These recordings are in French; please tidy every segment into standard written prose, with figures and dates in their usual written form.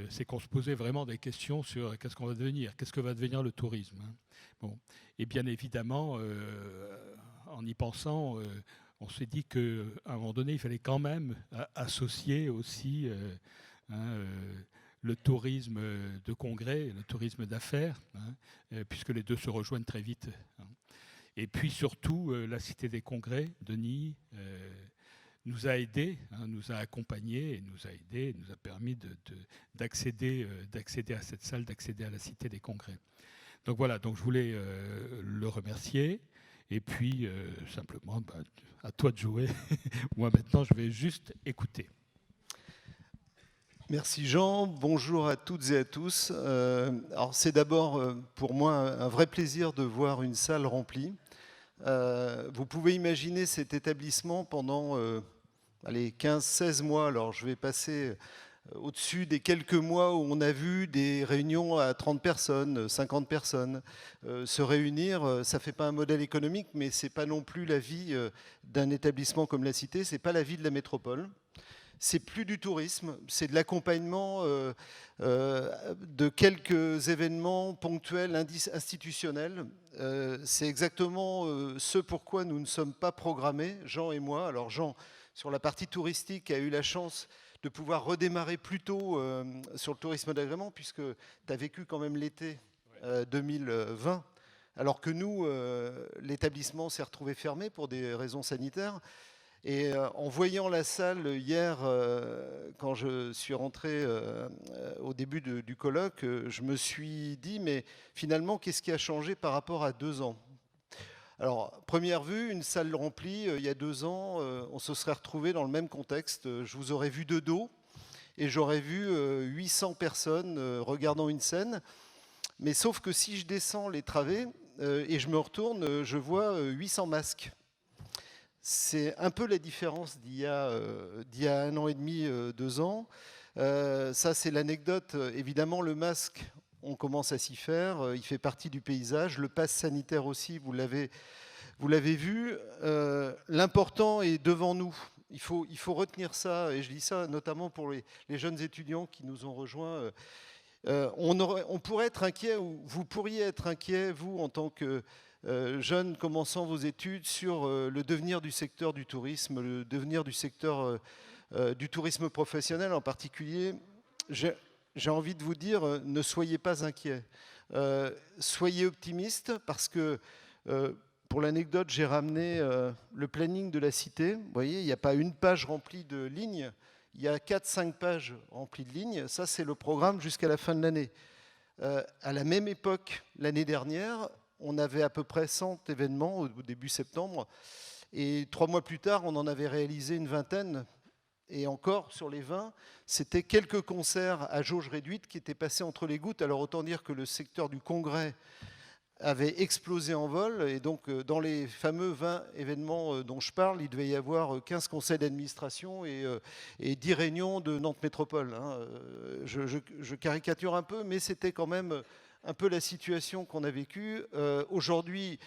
c'est qu'on se posait vraiment des questions sur qu'est-ce qu'on va devenir, qu'est-ce que va devenir le tourisme. Hein. Bon. Et bien évidemment, en y pensant, on s'est dit qu'à un moment donné, il fallait quand même associer aussi hein, le tourisme de congrès et le tourisme d'affaires, hein, puisque les deux se rejoignent très vite. Hein. Et puis surtout, la Cité des Congrès, Denis, nous a aidés, hein, nous a accompagnés, et nous a aidés, nous a permis d'accéder à cette salle, d'accéder à la Cité des Congrès. Donc voilà, donc je voulais le remercier. Et puis, simplement, à toi de jouer. Moi, maintenant, je vais juste écouter. Merci Jean, bonjour à toutes et à tous. Alors c'est d'abord pour moi un vrai plaisir de voir une salle remplie. Vous pouvez imaginer cet établissement pendant 15-16 mois. Alors je vais passer au-dessus des quelques mois où on a vu des réunions à 30 personnes, 50 personnes se réunir. Ça ne fait pas un modèle économique, mais ce n'est pas non plus la vie d'un établissement comme la Cité, ce n'est pas la vie de la métropole. C'est plus du tourisme, c'est de l'accompagnement de quelques événements ponctuels, institutionnels. C'est exactement ce pourquoi nous ne sommes pas programmés, Jean et moi. Alors Jean, sur la partie touristique, a eu la chance de pouvoir redémarrer plus tôt sur le tourisme d'agrément, puisque tu as vécu quand même l'été 2020, alors que nous, l'établissement s'est retrouvé fermé pour des raisons sanitaires. Et en voyant la salle hier, quand je suis rentré au début du colloque, je me suis dit, mais finalement, qu'est-ce qui a changé par rapport à 2 ans ? Alors, première vue, une salle remplie, il y a 2 ans, on se serait retrouvé dans le même contexte. Je vous aurais vu de dos et j'aurais vu 800 personnes regardant une scène. Mais sauf que si je descends les travées et je me retourne, je vois 800 masques. C'est un peu la différence d'il y a 1 an et demi, 2 ans. Ça, c'est l'anecdote. Évidemment, le masque, on commence à s'y faire. Il fait partie du paysage. Le pass sanitaire aussi, vous l'avez vu. L'important est devant nous. Il faut retenir ça. Et je dis ça notamment pour les jeunes étudiants qui nous ont rejoints. On pourrait être inquiet, ou vous pourriez être inquiet, vous, en tant que jeunes commençant vos études, sur le devenir du secteur du tourisme, le devenir du secteur du tourisme professionnel en particulier. J'ai envie de vous dire, ne soyez pas inquiets. Soyez optimistes parce que, pour l'anecdote, j'ai ramené le planning de la Cité. Vous voyez, il n'y a pas une page remplie de lignes, il y a 4-5 pages remplies de lignes. Ça, c'est le programme jusqu'à la fin de l'année. À la même époque, l'année dernière, on avait à peu près 100 événements au début septembre. Et 3 mois plus tard, on en avait réalisé une vingtaine. Et encore, sur les 20, c'était quelques concerts à jauge réduite qui étaient passés entre les gouttes. Alors autant dire que le secteur du congrès avait explosé en vol. Et donc, dans les fameux 20 événements dont je parle, il devait y avoir 15 conseils d'administration et 10 réunions de Nantes Métropole. Je caricature un peu, mais c'était quand même un peu la situation qu'on a vécue. Aujourd'hui,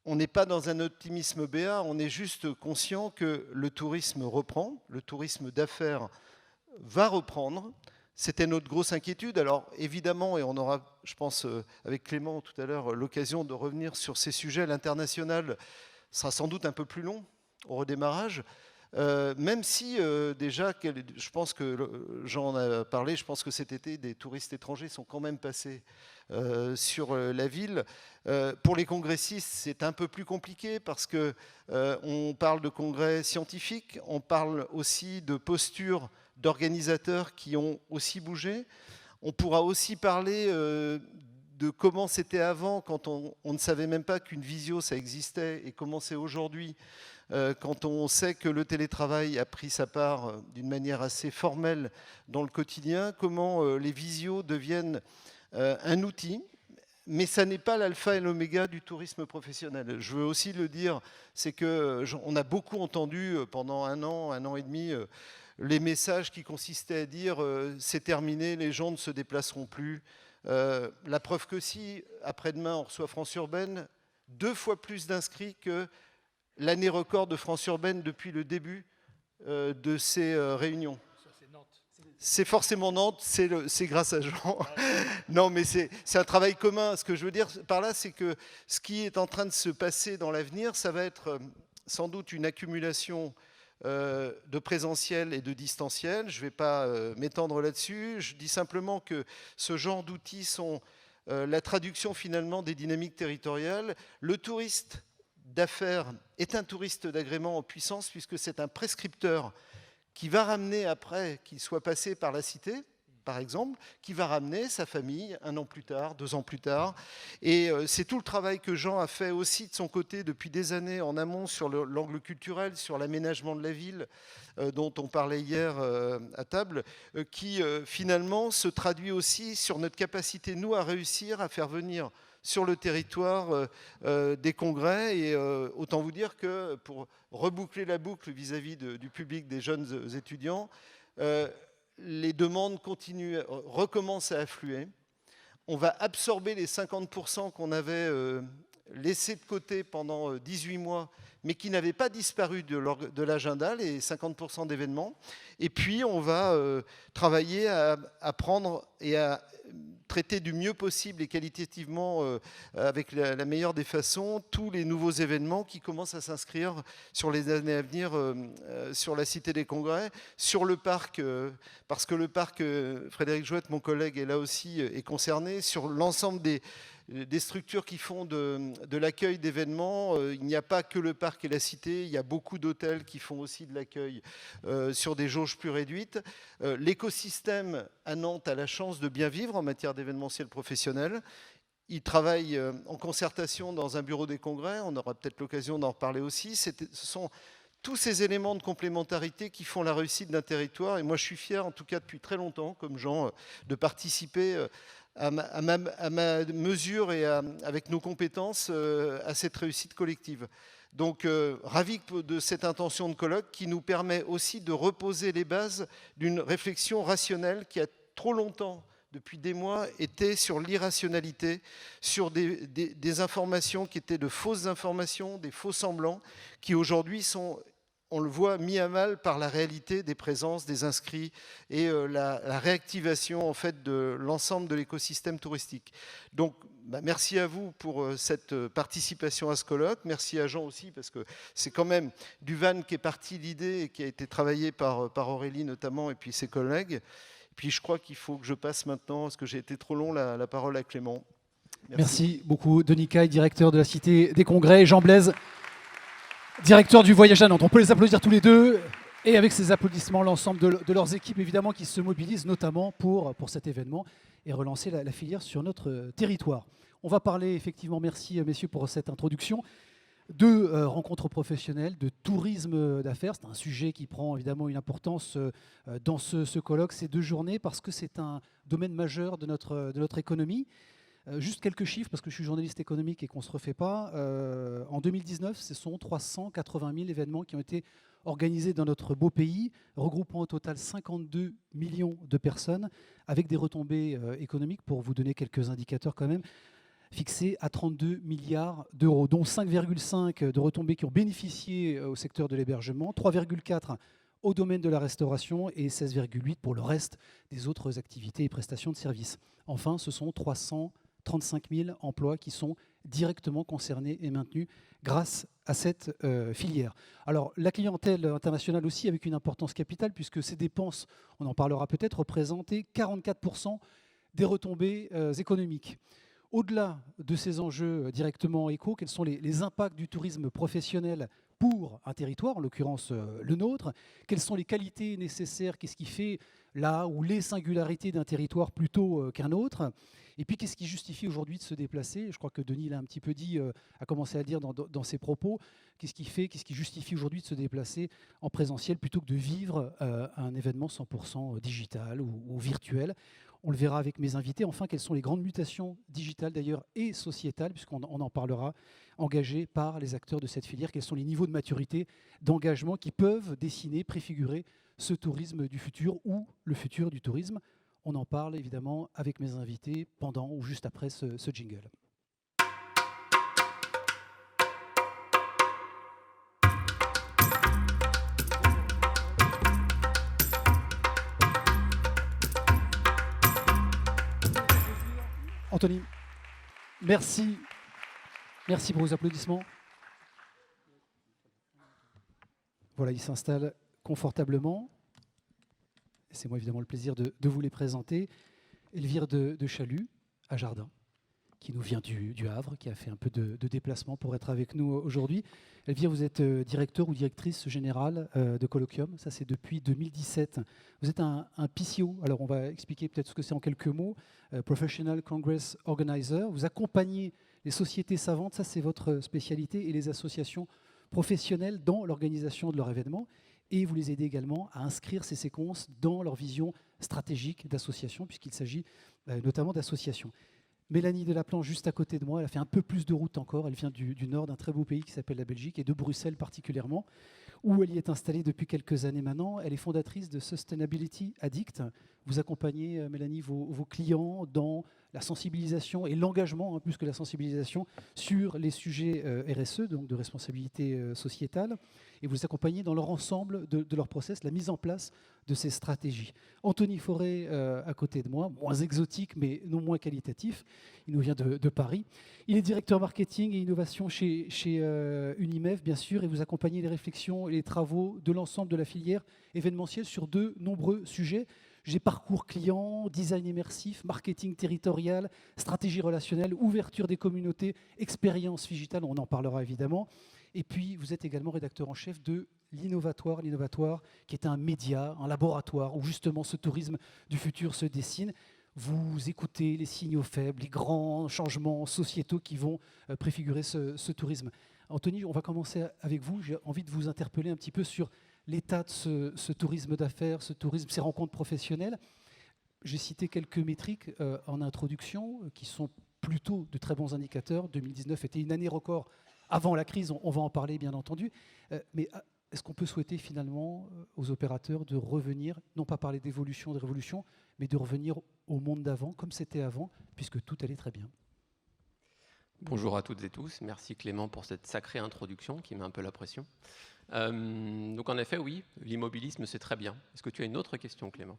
on n'est pas dans un optimisme béat, on est juste conscient que le tourisme reprend, le tourisme d'affaires va reprendre. C'était notre grosse inquiétude. Alors évidemment, et on aura, je pense, avec Clément tout à l'heure, l'occasion de revenir sur ces sujets, l'international sera sans doute un peu plus long au redémarrage. Même si déjà, je pense que Jean en a parlé, je pense que cet été, des touristes étrangers sont quand même passés sur la ville. Pour les congressistes, c'est un peu plus compliqué parce qu'on parle de congrès scientifiques, on parle aussi de postures d'organisateurs qui ont aussi bougé. On pourra aussi parler de comment c'était avant, quand on ne savait même pas qu'une visio, ça existait, et comment c'est aujourd'hui, quand on sait que le télétravail a pris sa part d'une manière assez formelle dans le quotidien, comment les visios deviennent un outil, mais ça n'est pas l'alpha et l'oméga du tourisme professionnel. Je veux aussi le dire, c'est qu'on a beaucoup entendu pendant 1 an et demi, les messages qui consistaient à dire c'est terminé, les gens ne se déplaceront plus. La preuve que si, après-demain, on reçoit France Urbaine, 2 fois plus d'inscrits que l'année record de France Urbaine depuis le début de ces réunions. Ça, c'est Nantes. C'est forcément Nantes, c'est grâce à Jean. Non, mais c'est un travail commun. Ce que je veux dire par là, c'est que ce qui est en train de se passer dans l'avenir, ça va être sans doute une accumulation de présentiel et de distanciel. Je ne vais pas m'étendre là-dessus. Je dis simplement que ce genre d'outils sont la traduction finalement des dynamiques territoriales. Le touriste d'affaires est un touriste d'agrément en puissance puisque c'est un prescripteur qui va ramener après, qu'il soit passé par la cité, par exemple, qui va ramener sa famille 1 an plus tard, 2 ans plus tard. Et c'est tout le travail que Jean a fait aussi de son côté depuis des années en amont sur l'angle culturel, sur l'aménagement de la ville, dont on parlait hier à table, qui finalement se traduit aussi sur notre capacité, nous, à réussir à faire venir sur le territoire des congrès. Et autant vous dire que pour reboucler la boucle vis-à-vis du public des jeunes étudiants, les demandes recommencent à affluer. On va absorber les 50% qu'on avait laissés de côté pendant 18 mois, mais qui n'avaient pas disparu de l'agenda, les 50% d'événements. Et puis, on va travailler à prendre et à traiter du mieux possible et qualitativement, avec la meilleure des façons, tous les nouveaux événements qui commencent à s'inscrire sur les années à venir sur la Cité des Congrès, sur le parc, parce que le parc, Frédéric Jouette, mon collègue, est là aussi, est concerné, sur l'ensemble des structures qui font de l'accueil d'événements. Il n'y a pas que le parc et la cité, il y a beaucoup d'hôtels qui font aussi de l'accueil sur des jauges plus réduites. L'écosystème à Nantes a la chance de bien vivre en matière d'événementiel professionnel. Il travaille en concertation dans un bureau des congrès, on aura peut-être l'occasion d'en reparler aussi. Ce sont tous ces éléments de complémentarité qui font la réussite d'un territoire. Et moi, je suis fier, en tout cas depuis très longtemps, comme Jean, de participer à ma mesure et avec nos compétences à cette réussite collective. Donc, ravi de cette intention de colloque qui nous permet aussi de reposer les bases d'une réflexion rationnelle qui a trop longtemps, depuis des mois, été sur l'irrationalité, sur des informations qui étaient de fausses informations, des faux semblants, qui aujourd'hui sont, on le voit, mis à mal par la réalité des présences, des inscrits et la réactivation en fait de l'ensemble de l'écosystème touristique. Donc, merci à vous pour cette participation à ce colloque. Merci à Jean aussi, parce que c'est quand même du van qui est parti l'idée et qui a été travaillé par Aurélie notamment et puis ses collègues. Et puis je crois qu'il faut que je passe maintenant, parce que j'ai été trop long, la parole à Clément. Merci beaucoup, Denis Caille, directeur de la Cité des Congrès, et Jean Blaise, directeur du Voyage à Nantes. On peut les applaudir tous les deux, et avec ces applaudissements, l'ensemble de leurs équipes, évidemment, qui se mobilisent notamment pour cet événement et relancer la filière sur notre territoire. On va parler, effectivement, merci messieurs pour cette introduction, de rencontres professionnelles, de tourisme d'affaires. C'est un sujet qui prend évidemment une importance dans ce colloque, ces 2 journées, parce que c'est un domaine majeur de notre économie. Juste quelques chiffres, parce que je suis journaliste économique et qu'on ne se refait pas. En 2019, ce sont 380 000 événements qui ont été organisés dans notre beau pays, regroupant au total 52 millions de personnes, avec des retombées économiques, pour vous donner quelques indicateurs quand même, fixés à 32 milliards d'euros, dont 5,5 de retombées qui ont bénéficié au secteur de l'hébergement, 3,4 au domaine de la restauration et 16,8 pour le reste des autres activités et prestations de services. Enfin, ce sont 335 000 emplois qui sont directement concernés et maintenus grâce à cette filière. Alors, la clientèle internationale aussi, avec une importance capitale, puisque ces dépenses, on en parlera peut-être, représentaient 44% des retombées économiques. Au-delà de ces enjeux directement éco, quels sont les impacts du tourisme professionnel pour un territoire, en l'occurrence le nôtre? Quelles sont les qualités nécessaires? Qu'est-ce qui fait là ou les singularités d'un territoire plutôt qu'un autre? Et puis, qu'est-ce qui justifie aujourd'hui de se déplacer? Je crois que Denis l'a un petit peu dit, a commencé à le dire dans ses propos. Qu'est-ce qui justifie aujourd'hui de se déplacer en présentiel plutôt que de vivre un événement 100% digital ou virtuel? On le verra avec mes invités. Enfin, quelles sont les grandes mutations digitales d'ailleurs et sociétales, puisqu'on en parlera, engagées par les acteurs de cette filière? Quels sont les niveaux de maturité, d'engagement qui peuvent dessiner, préfigurer ce tourisme du futur ou le futur du tourisme? On en parle évidemment avec mes invités pendant ou juste après ce jingle. Anthony, merci. Merci pour vos applaudissements. Voilà, ils s'installent confortablement. C'est moi évidemment le plaisir de vous les présenter. Elvire de Chalut, à Jardin, qui nous vient du Havre, qui a fait un peu de déplacement pour être avec nous aujourd'hui. Elvire, vous êtes directeur ou directrice générale de Colloquium, ça c'est depuis 2017. Vous êtes un PCO, alors on va expliquer peut-être ce que c'est en quelques mots, Professional Congress Organizer. Vous accompagnez les sociétés savantes, ça c'est votre spécialité, et les associations professionnelles dans l'organisation de leur événement. Et vous les aidez également à inscrire ces séquences dans leur vision stratégique d'association, puisqu'il s'agit notamment d'associations. Mélanie Delaplan, juste à côté de moi, elle a fait un peu plus de route encore. Elle vient du nord d'un très beau pays qui s'appelle la Belgique, et de Bruxelles particulièrement, où elle y est installée depuis quelques années maintenant. Elle est fondatrice de Sustainability Addict. Vous accompagnez, Mélanie, vos clients dans la sensibilisation et l'engagement, plus que la sensibilisation, sur les sujets RSE, donc de responsabilité sociétale, et vous les accompagnez dans leur ensemble de leur process, la mise en place de ces stratégies. Anthony Forêt, à côté de moi, moins exotique, mais non moins qualitatif. Il nous vient de Paris. Il est directeur marketing et innovation chez Unimef, bien sûr, et vous accompagnez les réflexions et les travaux de l'ensemble de la filière événementielle sur de nombreux sujets. J'ai parcours client, design immersif, marketing territorial, stratégie relationnelle, ouverture des communautés, expérience digitale, on en parlera évidemment. Et puis, vous êtes également rédacteur en chef de l'Innovatoire, qui est un média, un laboratoire où justement ce tourisme du futur se dessine. Vous écoutez les signaux faibles, les grands changements sociétaux qui vont préfigurer ce tourisme. Anthony, on va commencer avec vous. J'ai envie de vous interpeller un petit peu sur l'état de ce tourisme d'affaires, ces rencontres professionnelles. J'ai cité quelques métriques en introduction qui sont plutôt de très bons indicateurs. 2019 était une année record avant la crise, on va en parler bien entendu. Mais est-ce qu'on peut souhaiter finalement aux opérateurs de revenir, non pas parler d'évolution, de révolution, mais de revenir au monde d'avant, comme c'était avant, puisque tout allait très bien? Bonjour à toutes et tous. Merci Clément pour cette sacrée introduction qui met un peu la pression. Donc en effet, oui, l'immobilisme, c'est très bien. Est-ce que tu as une autre question, Clément?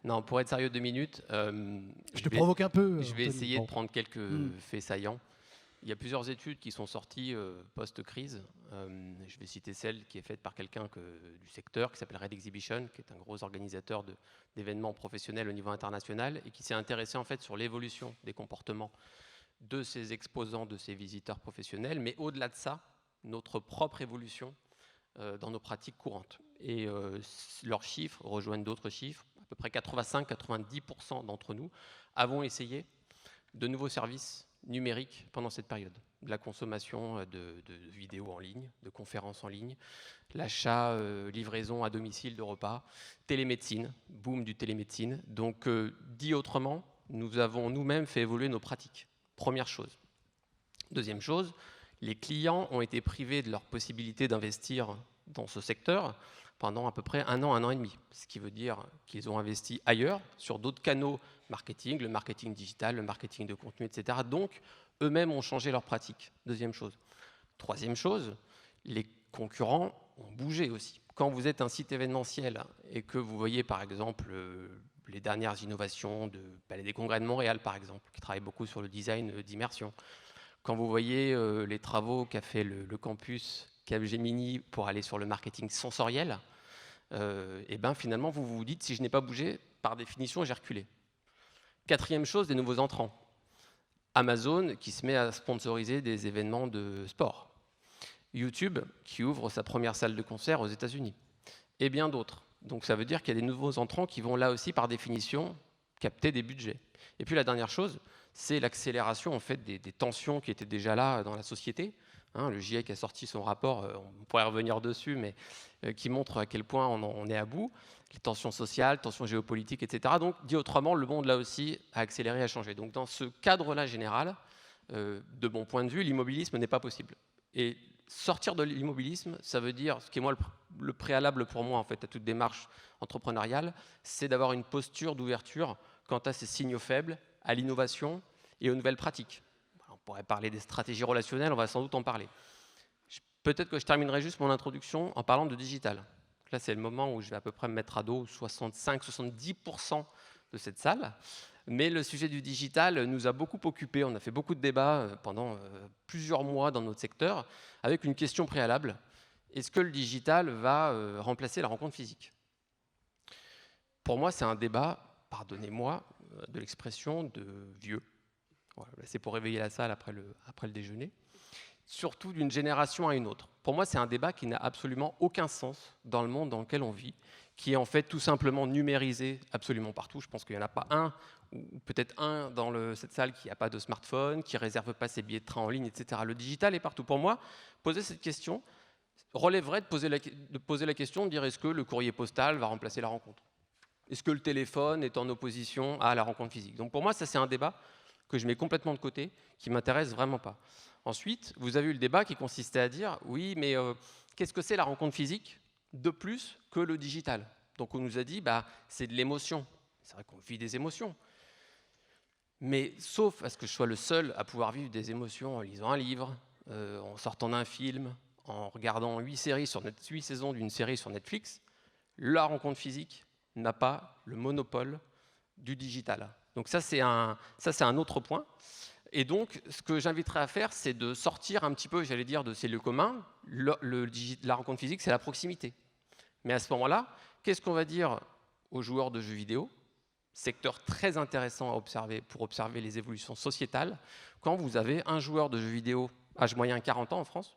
Non, pour être sérieux 2 minutes. Je te provoque un peu. Je vais essayer de prendre quelques faits saillants. Il y a plusieurs études qui sont sorties post-crise. Je vais citer celle qui est faite par quelqu'un du secteur qui s'appelle Red Exhibition, qui est un gros organisateur d'événements professionnels au niveau international et qui s'est intéressé en fait sur l'évolution des comportements de ces exposants, de ces visiteurs professionnels, mais au-delà de ça, notre propre évolution dans nos pratiques courantes. Et leurs chiffres rejoignent d'autres chiffres. À peu près 85-90% d'entre nous avons essayé de nouveaux services numériques pendant cette période. De la consommation de vidéos en ligne, de conférences en ligne, l'achat, livraison à domicile de repas, télémédecine, boom du télémédecine. Donc, dit autrement, nous avons nous-mêmes fait évoluer nos pratiques. Première chose. Deuxième chose, les clients ont été privés de leur possibilité d'investir dans ce secteur pendant à peu près 1 an et demi. Ce qui veut dire qu'ils ont investi ailleurs, sur d'autres canaux marketing, le marketing digital, le marketing de contenu, etc. Donc, eux-mêmes ont changé leurs pratiques. Deuxième chose. Troisième chose, les concurrents ont bougé aussi. Quand vous êtes un site événementiel et que vous voyez par exemple les dernières innovations de Palais des Congrès de Montréal, par exemple, qui travaille beaucoup sur le design d'immersion, quand vous voyez les travaux qu'a fait le campus Capgemini pour aller sur le marketing sensoriel, et ben finalement, vous vous dites, si je n'ai pas bougé, par définition, j'ai reculé. Quatrième chose, des nouveaux entrants. Amazon qui se met à sponsoriser des événements de sport. YouTube qui ouvre sa première salle de concert aux États-Unis. Et bien d'autres. Donc ça veut dire qu'il y a des nouveaux entrants qui vont là aussi, par définition, capter des budgets. Et puis la dernière chose, c'est l'accélération en fait, des tensions qui étaient déjà là dans la société. Le GIEC a sorti son rapport, on pourrait revenir dessus, mais qui montre à quel point on est à bout. Les tensions sociales, tensions géopolitiques, etc. Donc, dit autrement, le monde là aussi a accéléré, a changé. Donc dans ce cadre-là général, de mon point de vue, l'immobilisme n'est pas possible. Et sortir de l'immobilisme, ça veut dire, ce qui est moi le préalable pour moi en fait, à toute démarche entrepreneuriale, c'est d'avoir une posture d'ouverture quant à ces signaux faibles, à l'innovation et aux nouvelles pratiques. On pourrait parler des stratégies relationnelles, on va sans doute en parler. Peut-être que je terminerai juste mon introduction en parlant de digital. Là, c'est le moment où je vais à peu près me mettre à dos 65-70% de cette salle. Mais le sujet du digital nous a beaucoup occupés. On a fait beaucoup de débats pendant plusieurs mois dans notre secteur avec une question préalable. Est-ce que le digital va remplacer la rencontre physique? Pour moi, c'est un débat, pardonnez-moi de l'expression, de vieux. Voilà, c'est pour réveiller la salle après le déjeuner. Surtout d'une génération à une autre. Pour moi, c'est un débat qui n'a absolument aucun sens dans le monde dans lequel on vit, qui est en fait tout simplement numérisé absolument partout. Je pense qu'il n'y en a pas un, ou peut-être un dans cette salle qui n'a pas de smartphone, qui ne réserve pas ses billets de train en ligne, etc. Le digital est partout. Pour moi, poser cette question relèverait de poser la question de dire est-ce que le courrier postal va remplacer la rencontre? Est-ce que le téléphone est en opposition à la rencontre physique? Donc pour moi, ça c'est un débat que je mets complètement de côté, qui ne m'intéresse vraiment pas. Ensuite, vous avez eu le débat qui consistait à dire oui, mais qu'est-ce que c'est la rencontre physique de plus que le digital? Donc on nous a dit c'est de l'émotion. C'est vrai qu'on vit des émotions. Mais sauf à ce que je sois le seul à pouvoir vivre des émotions en lisant un livre, en sortant d'un film, en regardant 8 saisons d'une série sur Netflix, la rencontre physique n'a pas le monopole du digital. Donc ça, c'est un autre point. Et donc, ce que j'inviterais à faire, c'est de sortir un petit peu, j'allais dire, de ces lieux communs. La rencontre physique, c'est la proximité. Mais à ce moment-là, qu'est-ce qu'on va dire aux joueurs de jeux vidéo? Secteur très intéressant à observer pour observer les évolutions sociétales. Quand vous avez un joueur de jeux vidéo, âge moyen 40 ans en France,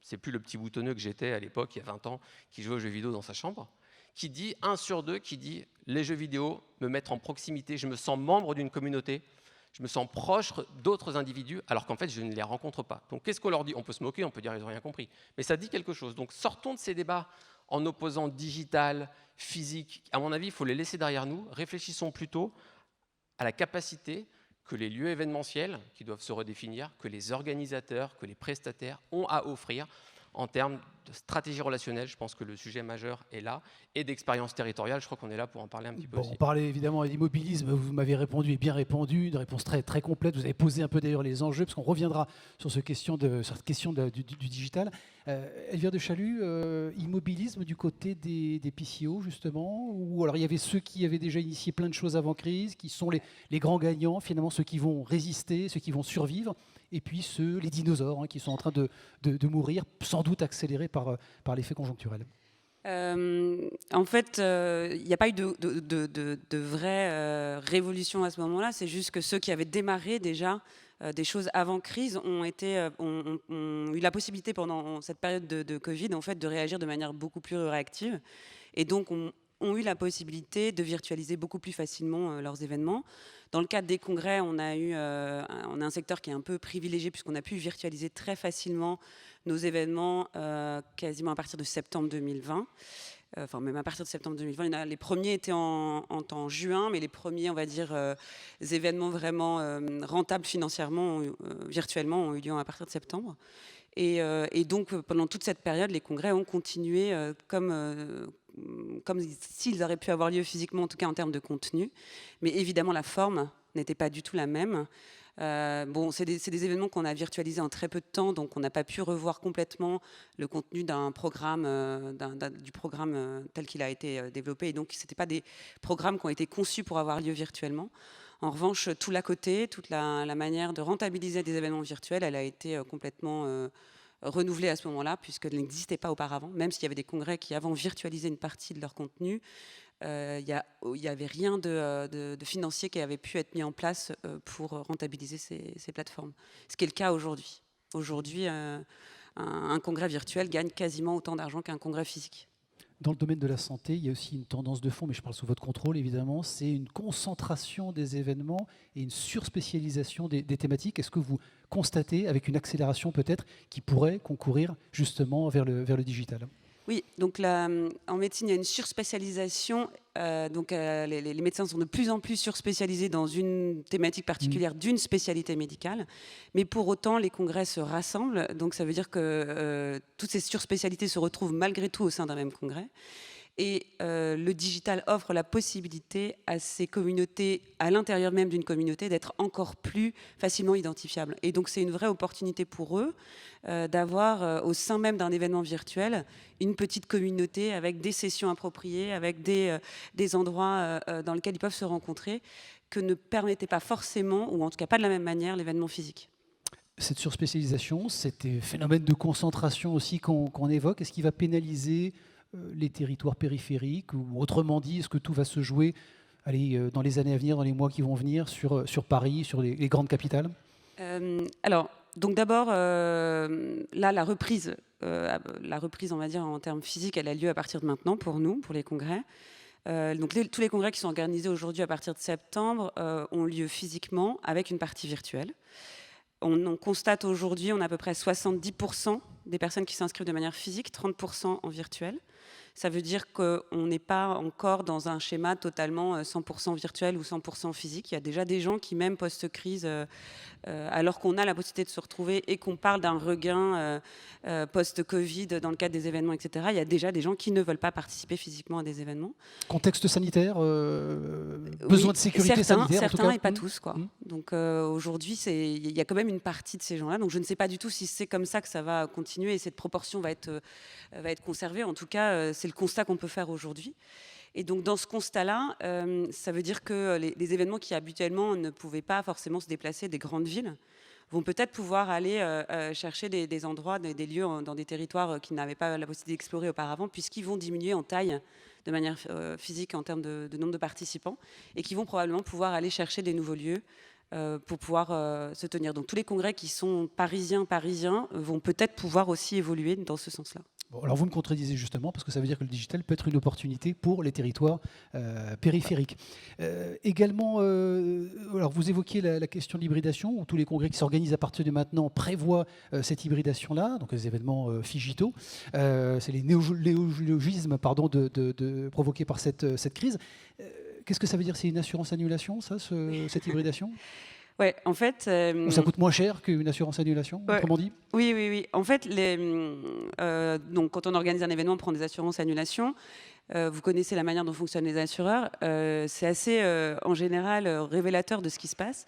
c'est plus le petit boutonneux que j'étais à l'époque, il y a 20 ans, qui jouait aux jeux vidéo dans sa chambre, qui dit, 1 sur 2, qui dit « les jeux vidéo me mettent en proximité, je me sens membre d'une communauté, je me sens proche d'autres individus, alors qu'en fait, je ne les rencontre pas. » Donc, qu'est-ce qu'on leur dit? On peut se moquer, on peut dire qu'ils n'ont rien compris, mais ça dit quelque chose. Donc, sortons de ces débats en opposant digital, physique. À mon avis, il faut les laisser derrière nous. Réfléchissons plutôt à la capacité que les lieux événementiels, qui doivent se redéfinir, que les organisateurs, que les prestataires ont à offrir en termes de stratégie relationnelle. Je pense que le sujet majeur est là, et d'expérience territoriale. Je crois qu'on est là pour en parler un petit peu aussi. On parlait évidemment d'immobilisme, vous m'avez répondu, et bien répondu, une réponse très, très complète. Vous avez posé un peu d'ailleurs les enjeux, parce qu'on reviendra sur cette question du digital. Elvire de Chalut, immobilisme du côté des PCO, justement, ou alors il y avait ceux qui avaient déjà initié plein de choses avant crise, qui sont les grands gagnants, finalement, ceux qui vont résister, ceux qui vont survivre, et puis les dinosaures qui sont en train de mourir, sans doute accélérés par l'effet conjoncturel. En fait, il n'y a pas eu de vraie révolution à ce moment-là. C'est juste que ceux qui avaient démarré déjà des choses avant crise ont eu la possibilité pendant cette période de Covid en fait, de réagir de manière beaucoup plus réactive. Et donc, ont eu la possibilité de virtualiser beaucoup plus facilement leurs événements. Dans le cadre des congrès, on a un secteur qui est un peu privilégié puisqu'on a pu virtualiser très facilement nos événements quasiment à partir de septembre 2020. Enfin, même à partir de septembre 2020. Les premiers étaient en juin, mais les premiers, on va dire, événements vraiment rentables financièrement, virtuellement, ont eu lieu à partir de septembre. Et donc, pendant toute cette période, les congrès ont continué comme s'ils auraient pu avoir lieu physiquement, en tout cas en termes de contenu. Mais évidemment, la forme n'était pas du tout la même. C'est des événements qu'on a virtualisés en très peu de temps, donc on n'a pas pu revoir complètement le contenu d'un programme, du programme tel qu'il a été développé. Et donc, ce n'étaient pas des programmes qui ont été conçus pour avoir lieu virtuellement. En revanche, tout l'à côté, toute la manière de rentabiliser des événements virtuels, elle a été complètement renouvelée à ce moment-là, puisqu'elle n'existait pas auparavant. Même s'il y avait des congrès qui avant virtualisaient une partie de leur contenu, il n'y avait rien de financier qui avait pu être mis en place pour rentabiliser ces plateformes. Ce qui est le cas aujourd'hui. Aujourd'hui, un congrès virtuel gagne quasiment autant d'argent qu'un congrès physique. Dans le domaine de la santé, il y a aussi une tendance de fond, mais je parle sous votre contrôle évidemment, c'est une concentration des événements et une surspécialisation des thématiques. Est-ce que vous constatez, avec une accélération peut-être, qui pourrait concourir justement vers le digital ? Oui, donc en médecine, il y a une surspécialisation. Les médecins sont de plus en plus surspécialisés dans une thématique particulière d'une spécialité médicale. Mais pour autant, les congrès se rassemblent. Donc ça veut dire que toutes ces surspécialités se retrouvent malgré tout au sein d'un même congrès. Et le digital offre la possibilité à ces communautés, à l'intérieur même d'une communauté, d'être encore plus facilement identifiables. Et donc c'est une vraie opportunité pour eux d'avoir au sein même d'un événement virtuel une petite communauté avec des sessions appropriées, avec des endroits dans lesquels ils peuvent se rencontrer, que ne permettait pas forcément, ou en tout cas pas de la même manière, l'événement physique. Cette surspécialisation, cet phénomène de concentration aussi qu'on évoque, est-ce qu'il va pénaliser les territoires périphériques, ou autrement dit, est-ce que tout va se jouer dans les années à venir, dans les mois qui vont venir, sur Paris, sur les grandes capitales? Alors, donc d'abord, là, la reprise, on va dire, en termes physiques, elle a lieu à partir de maintenant pour nous, pour les congrès. Donc tous les congrès qui sont organisés aujourd'hui à partir de septembre ont lieu physiquement avec une partie virtuelle. On constate aujourd'hui, on a à peu près 70% des personnes qui s'inscrivent de manière physique, 30% en virtuel. Ça veut dire qu'on n'est pas encore dans un schéma totalement 100% virtuel ou 100% physique. Il y a déjà des gens qui, même post-crise, alors qu'on a la possibilité de se retrouver et qu'on parle d'un regain post-Covid dans le cadre des événements, etc., il y a déjà des gens qui ne veulent pas participer physiquement à des événements. Contexte sanitaire, besoin de sécurité sanitaire en tout cas. Certains et pas tous, quoi. Donc aujourd'hui, il y a quand même une partie de ces gens-là. Donc je ne sais pas du tout si c'est comme ça que ça va continuer et cette proportion va être conservée. En tout cas, c'est le constat qu'on peut faire aujourd'hui. Et donc dans ce constat-là, ça veut dire que les événements qui habituellement ne pouvaient pas forcément se déplacer des grandes villes vont peut-être pouvoir aller chercher des endroits, des lieux dans des territoires qu'ils n'avaient pas la possibilité d'explorer auparavant, puisqu'ils vont diminuer en taille de manière physique en termes de nombre de participants, et qui vont probablement pouvoir aller chercher des nouveaux lieux pour pouvoir se tenir. Donc tous les congrès qui sont parisiens vont peut-être pouvoir aussi évoluer dans ce sens-là. Bon, alors vous me contredisez justement, parce que ça veut dire que le digital peut être une opportunité pour les territoires périphériques. Également, alors vous évoquiez la question de l'hybridation, où tous les congrès qui s'organisent à partir de maintenant prévoient cette hybridation-là, donc les événements figitaux. C'est les néologismes provoqués par cette crise. Qu'est-ce que ça veut dire? C'est une assurance annulation, ça, cette hybridation? Ouais, en fait, ça coûte moins cher qu'une assurance annulation, autrement dit? Oui. En fait, donc, quand on organise un événement, on prend des assurances annulation. Vous connaissez la manière dont fonctionnent les assureurs. C'est assez, en général, révélateur de ce qui se passe.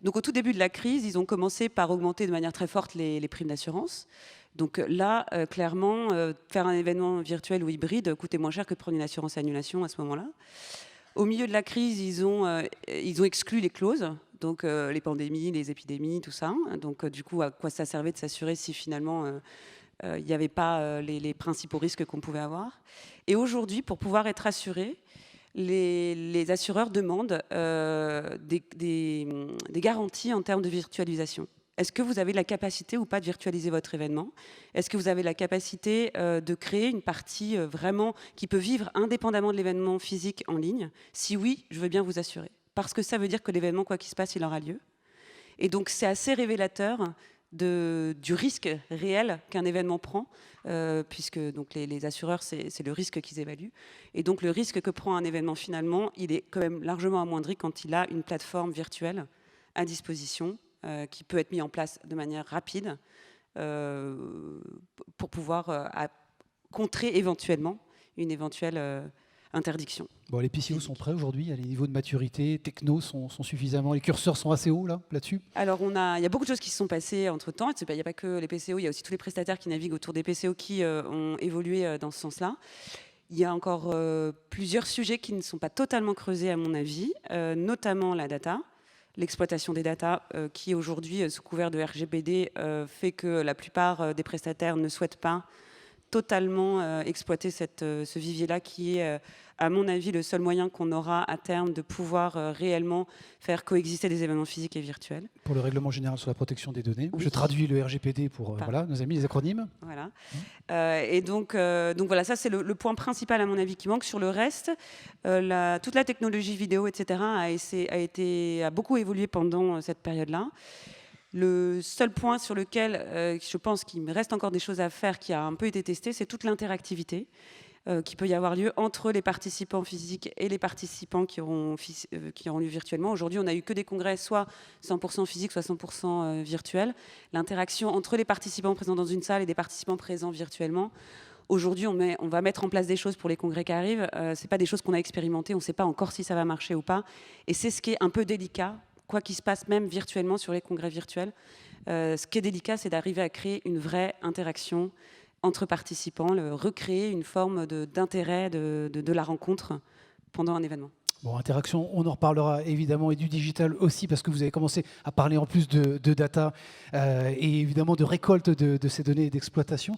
Donc, au tout début de la crise, ils ont commencé par augmenter de manière très forte les primes d'assurance. Donc là, clairement, faire un événement virtuel ou hybride coûtait moins cher que de prendre une assurance annulation à ce moment-là. Au milieu de la crise, ils ont exclu les clauses, donc les pandémies, les épidémies, tout ça. Donc du coup, à quoi ça servait de s'assurer si finalement il n'y avait pas les principaux risques qu'on pouvait avoir. Et aujourd'hui, pour pouvoir être assuré, les assureurs demandent des garanties en termes de virtualisation. Est-ce que vous avez la capacité ou pas de virtualiser votre événement? Est-ce que vous avez la capacité de créer une partie vraiment qui peut vivre indépendamment de l'événement physique en ligne? Si oui, je veux bien vous assurer. Parce que ça veut dire que l'événement, quoi qu'il se passe, il aura lieu. Et donc c'est assez révélateur du risque réel qu'un événement prend, puisque donc, les assureurs, c'est le risque qu'ils évaluent. Et donc le risque que prend un événement finalement, il est quand même largement amoindri quand il a une plateforme virtuelle à disposition, qui peut être mis en place de manière rapide pour pouvoir contrer éventuellement une éventuelle interdiction. Bon, les PCO sont prêts aujourd'hui, les niveaux de maturité techno sont suffisamment, les curseurs sont assez hauts là-dessus? Alors il y a beaucoup de choses qui se sont passées entre-temps. Il n'y a pas que les PCO, il y a aussi tous les prestataires qui naviguent autour des PCO qui ont évolué dans ce sens-là. Il y a encore plusieurs sujets qui ne sont pas totalement creusés à mon avis, notamment la data. L'exploitation des datas qui aujourd'hui, sous couvert de RGPD, fait que la plupart des prestataires ne souhaitent pas totalement exploiter ce vivier-là qui est, à mon avis, le seul moyen qu'on aura à terme de pouvoir réellement faire coexister des événements physiques et virtuels. Pour le règlement général sur la protection des données, oui. Je traduis le RGPD pour nos amis les acronymes. Voilà. Et donc voilà, ça c'est le point principal à mon avis qui manque. Sur le reste, toute la technologie vidéo, etc. a beaucoup évolué pendant cette période-là. Le seul point sur lequel je pense qu'il me reste encore des choses à faire, qui a un peu été testé, c'est toute l'interactivité qui peut y avoir lieu entre les participants physiques et les participants qui auront lieu virtuellement. Aujourd'hui, on n'a eu que des congrès soit 100% physiques, soit 100% virtuels. L'interaction entre les participants présents dans une salle et des participants présents virtuellement, aujourd'hui, on va mettre en place des choses pour les congrès qui arrivent. C'est pas des choses qu'on a expérimentées, on ne sait pas encore si ça va marcher ou pas. Et c'est ce qui est un peu délicat, quoi qu'il se passe même virtuellement sur les congrès virtuels. Ce qui est délicat, c'est d'arriver à créer une vraie interaction entre participants, recréer une forme d'intérêt de la rencontre pendant un événement. Bon, interaction, on en reparlera évidemment, et du digital aussi, parce que vous avez commencé à parler en plus de data et évidemment de récolte de ces données et d'exploitation.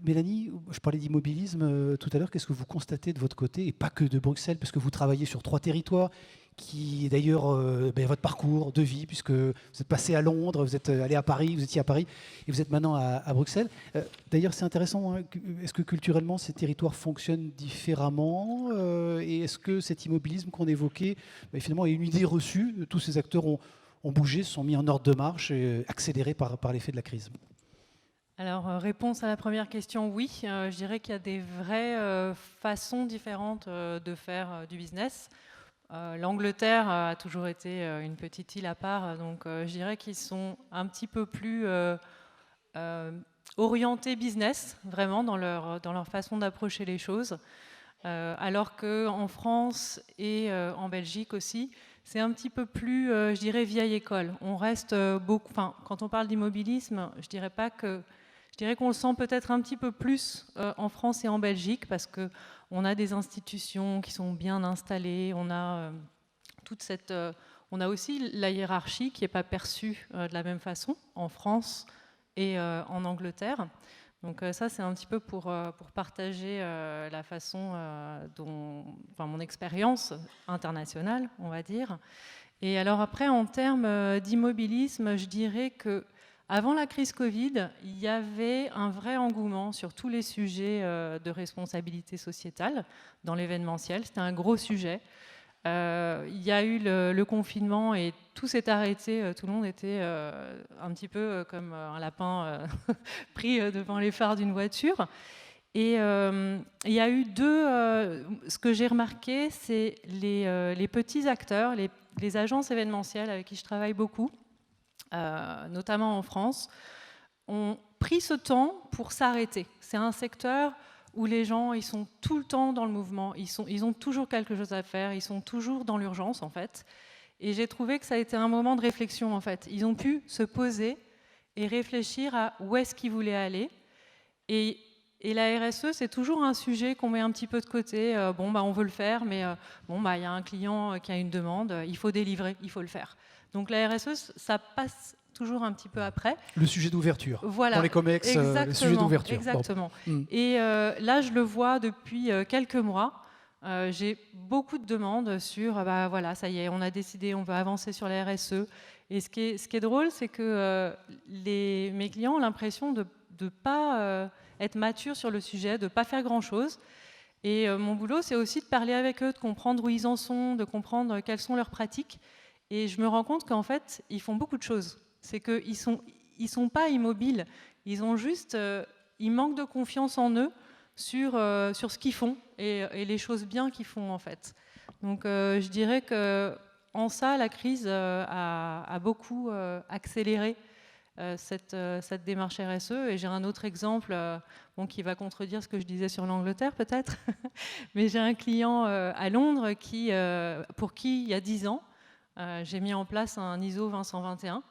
Mélanie, je parlais d'immobilisme tout à l'heure. Qu'est-ce que vous constatez de votre côté, et pas que de Bruxelles, parce que vous travaillez sur 3 territoires, qui est d'ailleurs votre parcours de vie, puisque vous êtes passé à Londres, vous êtes allé à Paris, vous étiez à Paris, et vous êtes maintenant à Bruxelles. D'ailleurs, c'est intéressant, hein, est-ce que culturellement, ces territoires fonctionnent différemment et est-ce que cet immobilisme qu'on évoquait, finalement, est une idée reçue? Tous ces acteurs ont bougé, se sont mis en ordre de marche, accélérés par l'effet de la crise. Alors, réponse à la première question, oui. Je dirais qu'il y a des vraies façons différentes de faire du business. L'Angleterre a toujours été une petite île à part, donc je dirais qu'ils sont un petit peu plus orientés business, vraiment, dans leur façon d'approcher les choses. Alors qu'en France et en Belgique aussi, c'est un petit peu plus, je dirais, vieille école. On reste beaucoup, quand on parle d'immobilisme, je dirais qu'on le sent peut-être un petit peu plus en France et en Belgique, parce qu'on a des institutions qui sont bien installées, on a on a aussi la hiérarchie qui n'est pas perçue de la même façon en France et en Angleterre. Donc ça, c'est un petit peu pour partager la façon mon expérience internationale, on va dire. Et alors après, en termes d'immobilisme, je dirais que avant la crise Covid, il y avait un vrai engouement sur tous les sujets de responsabilité sociétale dans l'événementiel. C'était un gros sujet. Il y a eu le confinement et tout s'est arrêté. Tout le monde était un petit peu comme un lapin pris devant les phares d'une voiture. Et il y a eu ce que j'ai remarqué, c'est les petits acteurs, les agences événementielles avec qui je travaille beaucoup, notamment en France, ont pris ce temps pour s'arrêter. C'est un secteur où les gens, ils sont tout le temps dans le mouvement, ils ont toujours quelque chose à faire, ils sont toujours dans l'urgence, en fait. Et j'ai trouvé que ça a été un moment de réflexion, en fait. Ils ont pu se poser et réfléchir à où est-ce qu'ils voulaient aller. Et la RSE, c'est toujours un sujet qu'on met un petit peu de côté. On veut le faire, mais il y a un client qui a une demande, il faut délivrer, il faut le faire. Donc la RSE, ça passe toujours un petit peu après. Le sujet d'ouverture. Voilà. Dans les COMEX, le sujet d'ouverture. Exactement. Bon. Et là, je le vois depuis quelques mois. J'ai beaucoup de demandes sur, ça y est, on a décidé, on veut avancer sur la RSE. Et ce qui est drôle, c'est que mes clients ont l'impression de ne pas être matures sur le sujet, de ne pas faire grand-chose. Et mon boulot, c'est aussi de parler avec eux, de comprendre où ils en sont, de comprendre quelles sont leurs pratiques. Et je me rends compte qu'en fait, ils font beaucoup de choses. C'est qu'ils sont pas immobiles. Ils ont juste, ils manquent de confiance en eux sur ce qu'ils font et les choses bien qu'ils font en fait. Donc je dirais que en ça, la crise a beaucoup accéléré cette démarche RSE. Et j'ai un autre exemple qui va contredire ce que je disais sur l'Angleterre peut-être. Mais j'ai un client à Londres pour qui il y a 10 ans, j'ai mis en place un ISO 20121.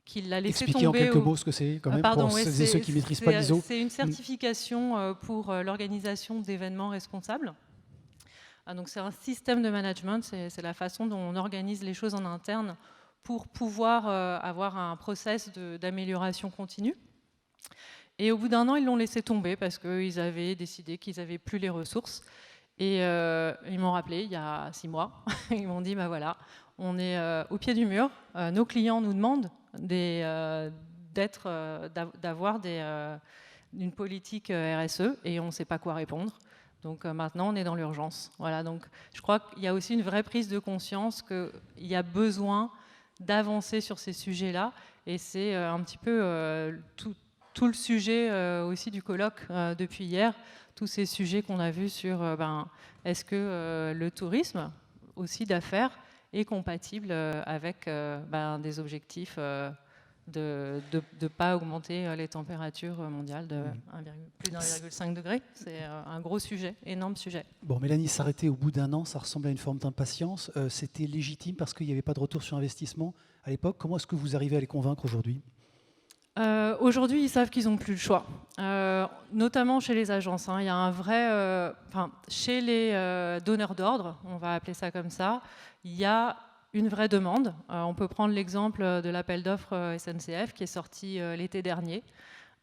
Qu'il l'a laissé Expliquez tomber en quelques mots ce que c'est, quand même, pour celles et ceux qui ne maîtrisent pas l'ISO. C'est une certification pour l'organisation d'événements responsables. Donc c'est un système de management, c'est la façon dont on organise les choses en interne pour pouvoir avoir un process d'amélioration continue. Et au bout d'un an, ils l'ont laissé tomber parce qu'ils avaient décidé qu'ils n'avaient plus les ressources. Et ils m'ont rappelé il y a 6 mois, ils m'ont dit, voilà, on est au pied du mur, nos clients nous demandent d'avoir une politique RSE et on ne sait pas quoi répondre. Donc maintenant, on est dans l'urgence. Voilà, donc je crois qu'il y a aussi une vraie prise de conscience qu'il y a besoin d'avancer sur ces sujets-là. Et c'est un petit peu tout le sujet aussi du colloque depuis hier, tous ces sujets qu'on a vus sur est-ce que le tourisme aussi d'affaires est compatible avec des objectifs de ne pas augmenter les températures mondiales de plus d'1,5 degré. C'est un gros sujet, énorme sujet. Bon, Mélanie, s'arrêter au bout d'un an, ça ressemble à une forme d'impatience. C'était légitime parce qu'il n'y avait pas de retour sur investissement à l'époque. Comment est-ce que vous arrivez à les convaincre aujourd'hui ? Aujourd'hui, ils savent qu'ils n'ont plus le choix, notamment chez les agences. Il y a un vrai... chez les donneurs d'ordre, on va appeler ça comme ça, il y a une vraie demande. On peut prendre l'exemple de l'appel d'offres SNCF qui est sorti l'été dernier.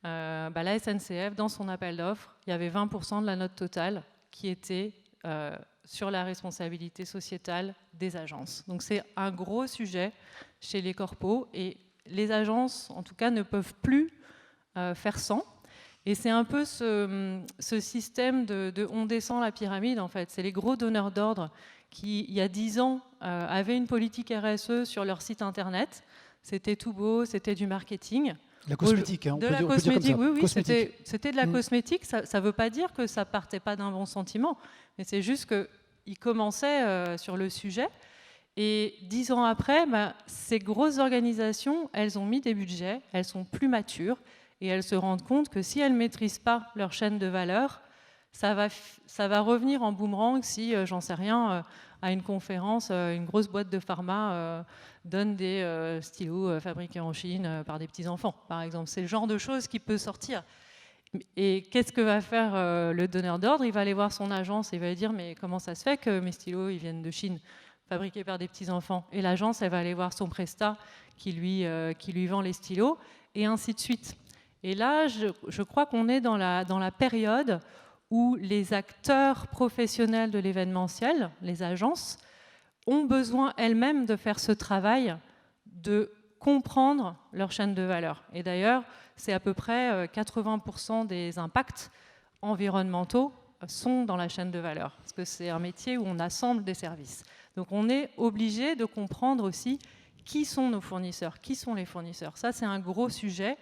La SNCF, dans son appel d'offres, il y avait 20% de la note totale qui était sur la responsabilité sociétale des agences. Donc c'est un gros sujet chez les corpos et les agences, en tout cas, ne peuvent plus faire sans. Et c'est un peu ce système de on descend la pyramide, en fait. C'est les gros donneurs d'ordre qui, il y a 10 ans, avaient une politique RSE sur leur site internet. C'était tout beau, c'était du marketing. La cosmétique, on peut dire comme ça. Oui, c'était de la cosmétique. Ça ne veut pas dire que ça ne partait pas d'un bon sentiment, mais c'est juste qu'ils commençaient sur le sujet. Et 10 ans après, ces grosses organisations, elles ont mis des budgets, elles sont plus matures, et elles se rendent compte que si elles ne maîtrisent pas leur chaîne de valeur, ça va revenir en boomerang si, j'en sais rien, à une conférence, une grosse boîte de pharma donne des stylos fabriqués en Chine par des petits-enfants, par exemple. C'est le genre de choses qui peut sortir. Et qu'est-ce que va faire le donneur d'ordre ? Il va aller voir son agence et il va lui dire « Mais comment ça se fait que mes stylos ils viennent de Chine ?» fabriqués par des petits-enfants. Et l'agence, elle va aller voir son prestat qui lui vend les stylos, et ainsi de suite. Et là, je crois qu'on est dans la période où les acteurs professionnels de l'événementiel, les agences, ont besoin elles-mêmes de faire ce travail de comprendre leur chaîne de valeur. Et d'ailleurs, c'est à peu près 80% des impacts environnementaux sont dans la chaîne de valeur, parce que c'est un métier où on assemble des services. Donc on est obligé de comprendre aussi qui sont nos fournisseurs, qui sont les fournisseurs. Ça, c'est un gros sujet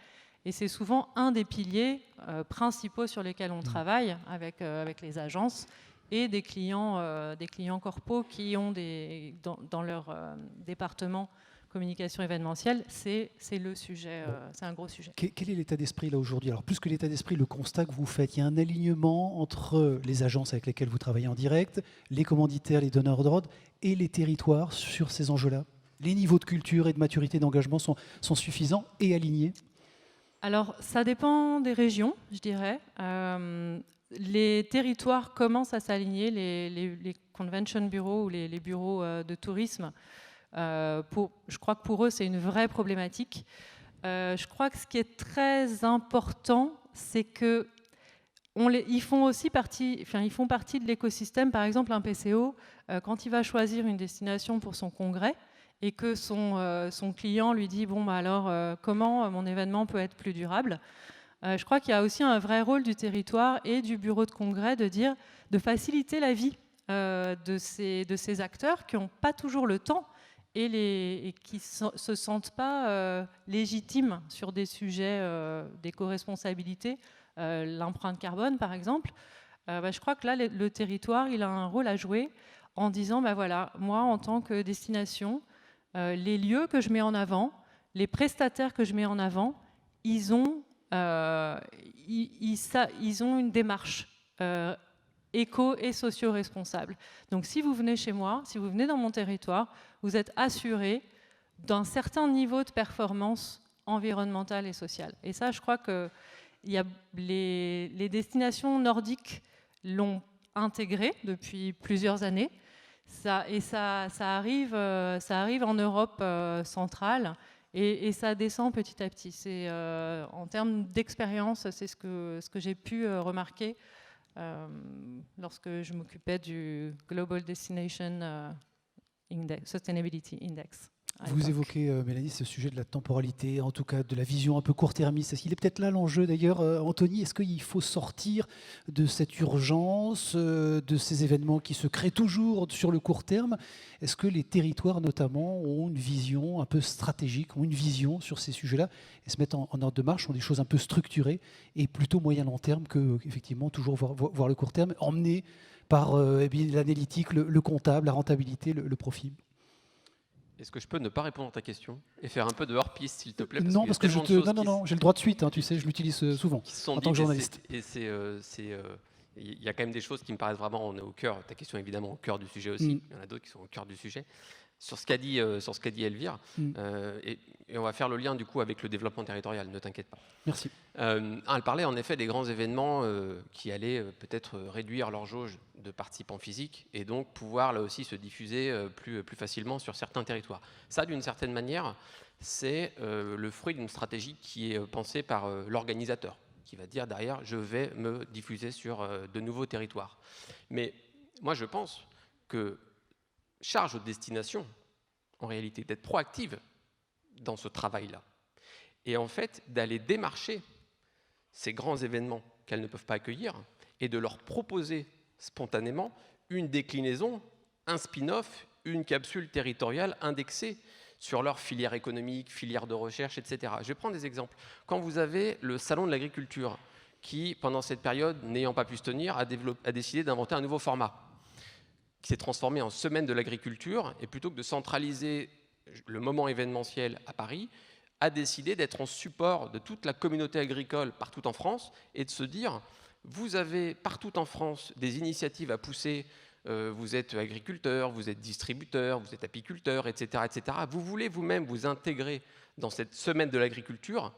et c'est souvent un des piliers principaux sur lesquels on travaille avec les agences et des clients corpos qui ont dans leur département communication événementielle, c'est le sujet, c'est un gros sujet. Quel est l'état d'esprit là aujourd'hui ? Alors plus que l'état d'esprit, le constat que vous faites, il y a un alignement entre les agences avec lesquelles vous travaillez en direct, les commanditaires, les donneurs d'ordre et les territoires sur ces enjeux-là. Les niveaux de culture et de maturité d'engagement sont suffisants et alignés ? Alors ça dépend des régions, je dirais. Les territoires commencent à s'aligner, les convention bureaux ou les bureaux de tourisme. Je crois que pour eux, c'est une vraie problématique. Je crois que ce qui est très important, c'est que ils font partie de l'écosystème. Par exemple, un PCO, quand il va choisir une destination pour son congrès et que son client lui dit « Bon, alors, comment mon événement peut être plus durable ?» Je crois qu'il y a aussi un vrai rôle du territoire et du bureau de congrès de faciliter la vie de ces acteurs qui n'ont pas toujours le temps et qui ne se sentent pas légitimes sur des sujets d'éco-responsabilité, l'empreinte carbone par exemple. Je crois que là, le territoire, il a un rôle à jouer en disant, voilà, moi en tant que destination, les lieux que je mets en avant, les prestataires que je mets en avant, ils ont une démarche éco- et socio-responsable. Donc si vous venez chez moi, si vous venez dans mon territoire, vous êtes assuré d'un certain niveau de performance environnementale et sociale. Et ça, je crois que les destinations nordiques l'ont intégré depuis plusieurs années. Ça arrive en Europe centrale et ça descend petit à petit. En termes d'expérience, c'est ce que j'ai pu remarquer lorsque je m'occupais du Global Destination Sustainability Index. Vous évoquez, Mélanie, ce sujet de la temporalité, en tout cas de la vision un peu court-termiste. Est-ce qu'il est peut-être là l'enjeu d'ailleurs, Anthony? Est-ce qu'il faut sortir de cette urgence, de ces événements qui se créent toujours sur le court terme? Est-ce que les territoires notamment ont une vision un peu stratégique, ont une vision sur ces sujets-là et se mettent en ordre de marche, ont des choses un peu structurées et plutôt moyen-long terme que effectivement toujours voir le court terme, emmené par l'analytique, le comptable, la rentabilité, le profit? Est-ce que je peux ne pas répondre à ta question et faire un peu de hors-piste, s'il te plaît? Non, parce que je te... Non, j'ai le droit de suite, hein, tu sais, je l'utilise souvent en tant que journaliste. Il y a quand même des choses qui me paraissent vraiment, on est au cœur, ta question est évidemment au cœur du sujet aussi, il y en a d'autres qui sont au cœur du sujet. Sur ce qu'a dit Elvire, et on va faire le lien du coup avec le développement territorial, ne t'inquiète pas. Merci. Elle parlait en effet des grands événements qui allaient peut-être réduire leur jauge de participants physiques et donc pouvoir là aussi se diffuser plus facilement sur certains territoires. Ça, d'une certaine manière, c'est le fruit d'une stratégie qui est pensée par l'organisateur, qui va dire derrière, je vais me diffuser sur de nouveaux territoires. Mais moi, je pense que charge aux destinations, en réalité, d'être proactives dans ce travail-là. Et en fait, d'aller démarcher ces grands événements qu'elles ne peuvent pas accueillir et de leur proposer spontanément une déclinaison, un spin-off, une capsule territoriale indexée sur leur filière économique, filière de recherche, etc. Je vais prendre des exemples. Quand vous avez le Salon de l'agriculture qui, pendant cette période, n'ayant pas pu se tenir, a décidé d'inventer un nouveau format qui s'est transformé en semaine de l'agriculture, et plutôt que de centraliser le moment événementiel à Paris, a décidé d'être en support de toute la communauté agricole partout en France et de se dire, vous avez partout en France des initiatives à pousser, vous êtes agriculteur, vous êtes distributeur, vous êtes apiculteur, etc., etc. Vous voulez vous-même vous intégrer dans cette semaine de l'agriculture,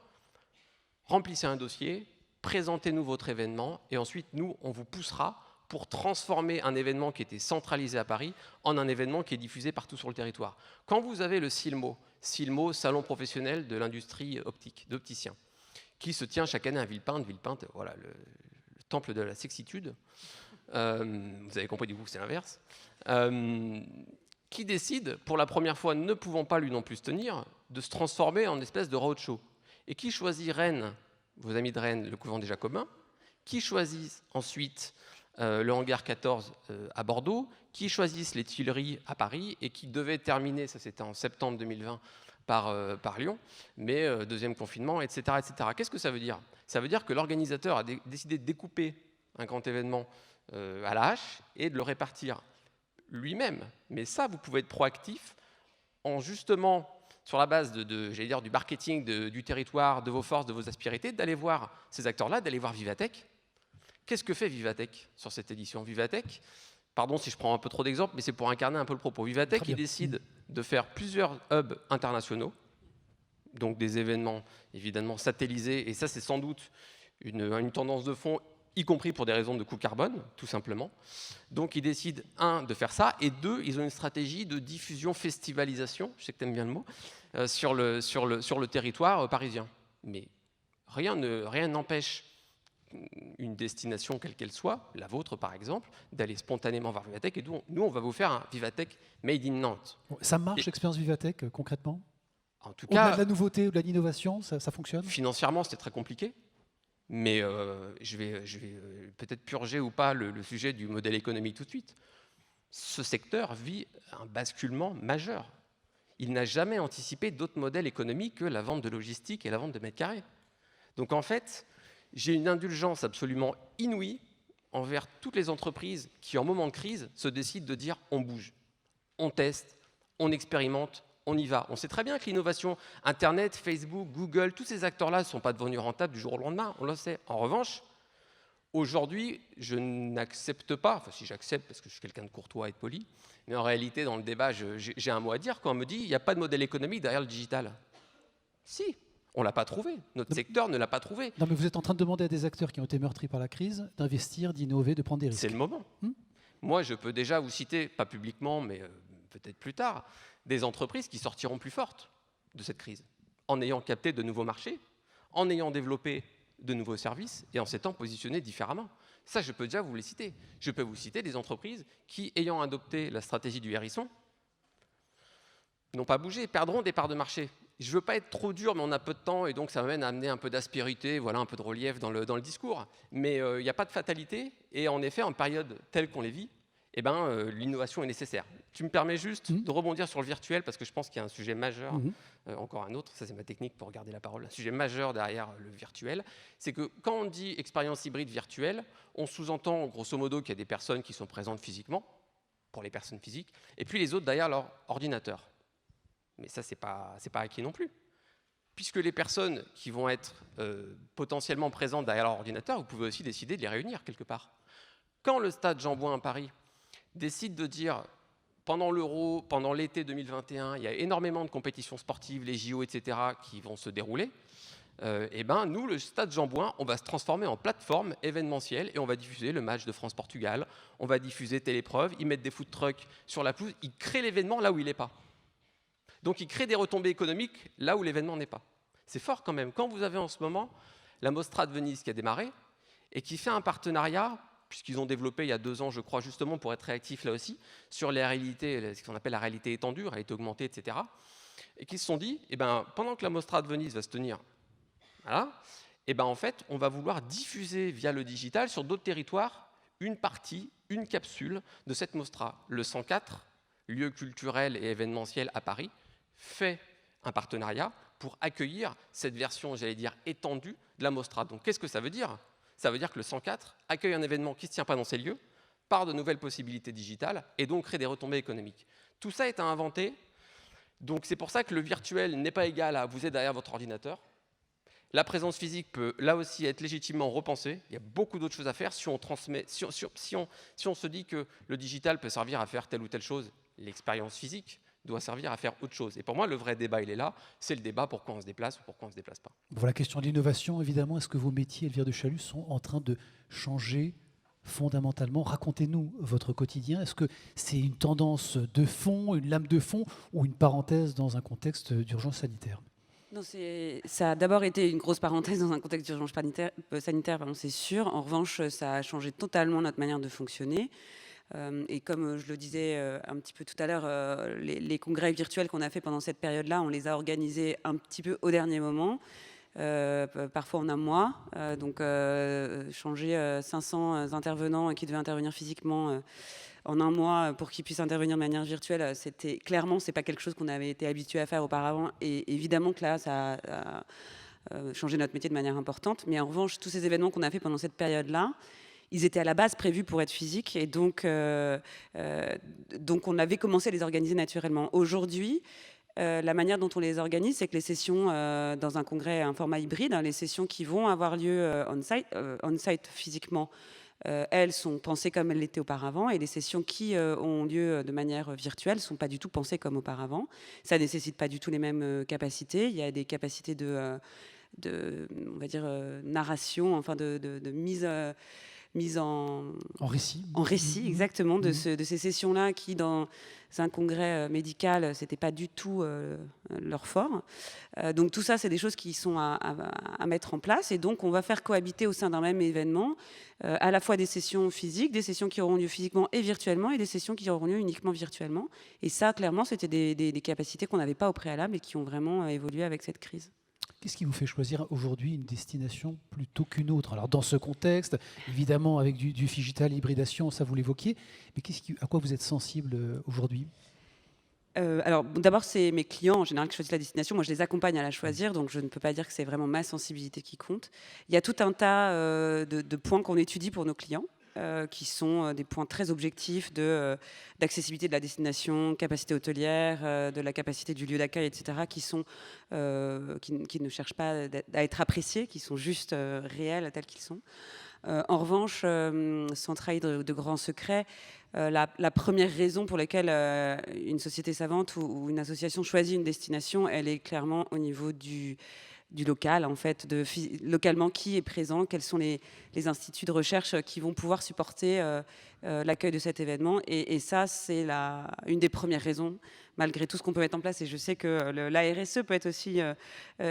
remplissez un dossier, présentez-nous votre événement, et ensuite, nous, on vous poussera pour transformer un événement qui était centralisé à Paris en un événement qui est diffusé partout sur le territoire. Quand vous avez le SILMO, Salon professionnel de l'industrie optique, d'opticien, qui se tient chaque année à Villepinte, voilà, le temple de la sexitude, vous avez compris, du coup, c'est l'inverse, qui décide, pour la première fois, ne pouvant pas lui non plus se tenir, de se transformer en une espèce de roadshow. Et qui choisit Rennes, vos amis de Rennes, le couvent des Jacobins, qui choisissent ensuite le hangar 14 à Bordeaux, qui choisissent les Tuileries à Paris et qui devaient terminer, ça c'était en septembre 2020, par Lyon, mais deuxième confinement, etc. etc. Qu'est-ce que ça veut dire? Ça veut dire que l'organisateur a décidé de découper un grand événement à la hache et de le répartir lui-même. Mais ça, vous pouvez être proactif en justement, sur la base j'allais dire, du marketing du territoire, de vos forces, de vos aspérités, d'aller voir ces acteurs-là, d'aller voir Vivatech. Qu'est-ce que fait Vivatech sur cette édition? Vivatech, pardon si je prends un peu trop d'exemples, mais c'est pour incarner un peu le propos. Vivatech, il décide de faire plusieurs hubs internationaux, donc des événements évidemment satellisés, et ça c'est sans doute une tendance de fond, y compris pour des raisons de coût carbone, tout simplement. Donc ils décident, un, de faire ça, et deux, ils ont une stratégie de diffusion, festivalisation, je sais que tu aimes bien le mot, sur le territoire parisien. Mais rien n'empêche une destination quelle qu'elle soit, la vôtre par exemple, d'aller spontanément voir Vivatech, et nous on va vous faire un Vivatech Made in Nantes. Ça marche l'expérience Vivatech concrètement? En tout Au-delà cas, de la nouveauté ou de l'innovation, ça fonctionne? Financièrement c'était très compliqué, mais je vais peut-être purger ou pas le sujet du modèle économique tout de suite. Ce secteur vit un basculement majeur. Il n'a jamais anticipé d'autres modèles économiques que la vente de logistique et la vente de mètres carrés. Donc en fait, j'ai une indulgence absolument inouïe envers toutes les entreprises qui, en moment de crise, se décident de dire on bouge, on teste, on expérimente, on y va. On sait très bien que l'innovation, Internet, Facebook, Google, tous ces acteurs-là ne sont pas devenus rentables du jour au lendemain, on le sait. En revanche, aujourd'hui, je n'accepte pas, enfin si j'accepte parce que je suis quelqu'un de courtois et de poli, mais en réalité, dans le débat, j'ai un mot à dire quand on me dit il n'y a pas de modèle économique derrière le digital. Si. On ne l'a pas trouvé. Notre secteur ne l'a pas trouvé. Non, mais vous êtes en train de demander à des acteurs qui ont été meurtris par la crise d'investir, d'innover, de prendre des risques. C'est le moment. Moi, je peux déjà vous citer, pas publiquement, mais peut-être plus tard, des entreprises qui sortiront plus fortes de cette crise, en ayant capté de nouveaux marchés, en ayant développé de nouveaux services et en s'étant positionnées différemment. Ça, je peux déjà vous les citer. Je peux vous citer des entreprises qui, ayant adopté la stratégie du hérisson, n'ont pas bougé, perdront des parts de marché. Je ne veux pas être trop dur, mais on a peu de temps, et donc ça m'amène à amener un peu d'aspérité, voilà, un peu de relief dans le discours. Mais il n'y a pas de fatalité, et en effet, en période telle qu'on les vit, eh l'innovation est nécessaire. Tu me permets juste de rebondir sur le virtuel, parce que je pense qu'il y a un sujet majeur, encore un autre, ça c'est ma technique pour garder la parole, un sujet majeur derrière le virtuel, c'est que quand on dit expérience hybride virtuelle, on sous-entend grosso modo qu'il y a des personnes qui sont présentes physiquement, pour les personnes physiques, et puis les autres derrière leur ordinateur. Mais ça, c'est pas acquis non plus. Puisque les personnes qui vont être potentiellement présentes derrière leur ordinateur, vous pouvez aussi décider de les réunir quelque part. Quand le stade Jean-Bouin à Paris décide de dire, pendant l'Euro, pendant l'été 2021, il y a énormément de compétitions sportives, les JO, etc., qui vont se dérouler, et ben nous, le stade Jean-Bouin, on va se transformer en plateforme événementielle et on va diffuser le match de France-Portugal, on va diffuser telle épreuve, ils mettent des food trucks sur la pelouse, ils créent l'événement là où il n'est pas. Donc ils créent des retombées économiques là où l'événement n'est pas. C'est fort quand même. Quand vous avez en ce moment la Mostra de Venise qui a démarré et qui fait un partenariat, puisqu'ils ont développé il y a 2 ans, je crois, justement pour être réactifs là aussi, sur les réalités, ce qu'on appelle la réalité étendue, réalité augmentée, etc. Et qui se sont dit, eh ben, pendant que la Mostra de Venise va se tenir, voilà, eh ben, en fait, on va vouloir diffuser via le digital sur d'autres territoires une partie, une capsule de cette Mostra. Le 104, lieu culturel et événementiel à Paris, fait un partenariat pour accueillir cette version, j'allais dire, étendue de la Mostra. Donc, qu'est-ce que ça veut dire ? Ça veut dire que le 104 accueille un événement qui ne se tient pas dans ces lieux, par de nouvelles possibilités digitales, et donc crée des retombées économiques. Tout ça est à inventer. Donc, c'est pour ça que le virtuel n'est pas égal à vous êtes derrière votre ordinateur. La présence physique peut, là aussi, être légitimement repensée. Il y a beaucoup d'autres choses à faire. Si on se dit que le digital peut servir à faire telle ou telle chose, l'expérience physique doit servir à faire autre chose. Et pour moi, le vrai débat, il est là. C'est le débat pourquoi on se déplace ou pourquoi on ne se déplace pas. Pour la question de l'innovation, évidemment, est-ce que vos métiers, Elvire de Chalut, sont en train de changer fondamentalement? Racontez-nous votre quotidien. Est-ce que c'est une tendance de fond, une lame de fond ou une parenthèse dans un contexte d'urgence sanitaire? Non, ça a d'abord été une grosse parenthèse dans un contexte d'urgence sanitaire, c'est sûr. En revanche, ça a changé totalement notre manière de fonctionner. Et comme je le disais un petit peu tout à l'heure, les congrès virtuels qu'on a fait pendant cette période-là, on les a organisés un petit peu au dernier moment, parfois en un mois. Donc changer 500 intervenants qui devaient intervenir physiquement en un mois pour qu'ils puissent intervenir de manière virtuelle, c'est pas quelque chose qu'on avait été habitué à faire auparavant. Et évidemment que là, ça a changé notre métier de manière importante. Mais en revanche, tous ces événements qu'on a fait pendant cette période-là, ils étaient à la base prévus pour être physiques et donc on avait commencé à les organiser naturellement. Aujourd'hui, la manière dont on les organise, c'est que les sessions dans un congrès, un format hybride, les sessions qui vont avoir lieu on-site physiquement, elles sont pensées comme elles l'étaient auparavant, et les sessions qui ont lieu de manière virtuelle ne sont pas du tout pensées comme auparavant. Ça ne nécessite pas du tout les mêmes capacités. Il y a des capacités de on va dire, narration, enfin de mise en récit. En récit, exactement, de ces sessions-là qui, dans un congrès médical, c'était pas du tout leur fort. Donc tout ça, c'est des choses qui sont à mettre en place. Et donc, on va faire cohabiter au sein d'un même événement à la fois des sessions physiques, des sessions qui auront lieu physiquement et virtuellement, et des sessions qui auront lieu uniquement virtuellement. Et ça, clairement, c'était des capacités qu'on n'avait pas au préalable et qui ont vraiment évolué avec cette crise. Qu'est-ce qui vous fait choisir aujourd'hui une destination plutôt qu'une autre? Alors dans ce contexte, évidemment avec du digital, l'hybridation, ça vous l'évoquiez, mais à quoi vous êtes sensible aujourd'hui? Alors d'abord, c'est mes clients en général qui choisissent la destination. Moi, je les accompagne à la choisir, donc je ne peux pas dire que c'est vraiment ma sensibilité qui compte. Il y a tout un tas de points qu'on étudie pour nos clients. Qui sont des points très objectifs d'accessibilité de la destination, capacité hôtelière, de la capacité du lieu d'accueil, etc., qui ne cherchent pas à être appréciés, qui sont juste réels tels qu'ils sont. En revanche, sans trahir de grands secrets, la première raison pour laquelle une société savante ou une association choisit une destination, elle est clairement au niveau du local, en fait, localement qui est présent, quels sont les instituts de recherche qui vont pouvoir supporter l'accueil de cet événement. Et ça, c'est une des premières raisons, malgré tout ce qu'on peut mettre en place. Et je sais que la RSE peut être aussi,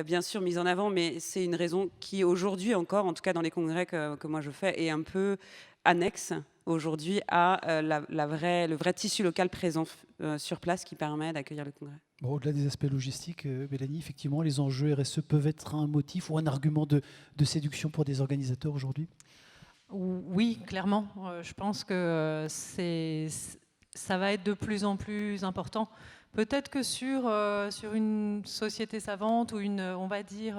bien sûr, mise en avant, mais c'est une raison qui, aujourd'hui encore, en tout cas dans les congrès que moi je fais, est un peu annexe aujourd'hui à le vrai tissu local présent sur place qui permet d'accueillir le congrès. Bon, au-delà des aspects logistiques, Mélanie, effectivement, les enjeux RSE peuvent être un motif ou un argument de séduction pour des organisateurs aujourd'hui? Oui, clairement. Je pense que ça va être de plus en plus important. Peut-être que sur une société savante ou on va dire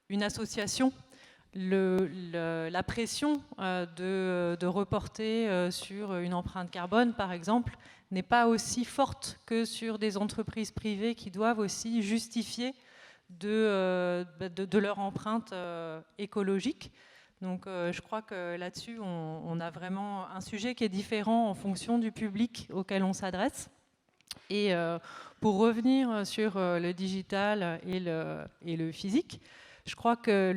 une association, la pression de reporter sur une empreinte carbone, par exemple, n'est pas aussi forte que sur des entreprises privées qui doivent aussi justifier de leur empreinte écologique. Donc je crois que là-dessus, on a vraiment un sujet qui est différent en fonction du public auquel on s'adresse. Et pour revenir sur le digital et le physique, je crois que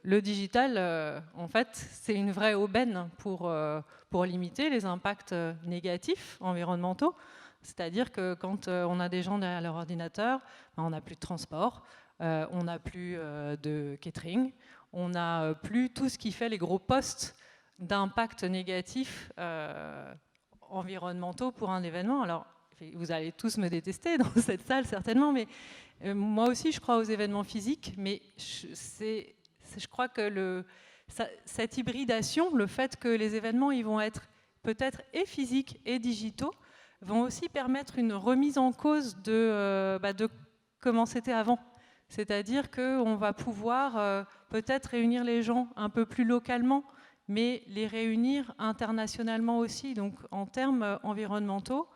le digital, en fait, c'est une vraie aubaine pour limiter les impacts négatifs environnementaux. C'est-à-dire que quand on a des gens derrière leur ordinateur, on n'a plus de transport, on n'a plus de catering, on n'a plus tout ce qui fait les gros postes d'impact négatif environnementaux pour un événement. Alors, vous allez tous me détester dans cette salle, certainement, mais moi aussi, je crois aux événements physiques, mais je crois que cette hybridation, le fait que les événements ils vont être peut-être et physiques et digitaux, vont aussi permettre une remise en cause de comment c'était avant. C'est-à-dire qu'on va pouvoir peut-être réunir les gens un peu plus localement, mais les réunir internationalement aussi. Donc en termes environnementaux,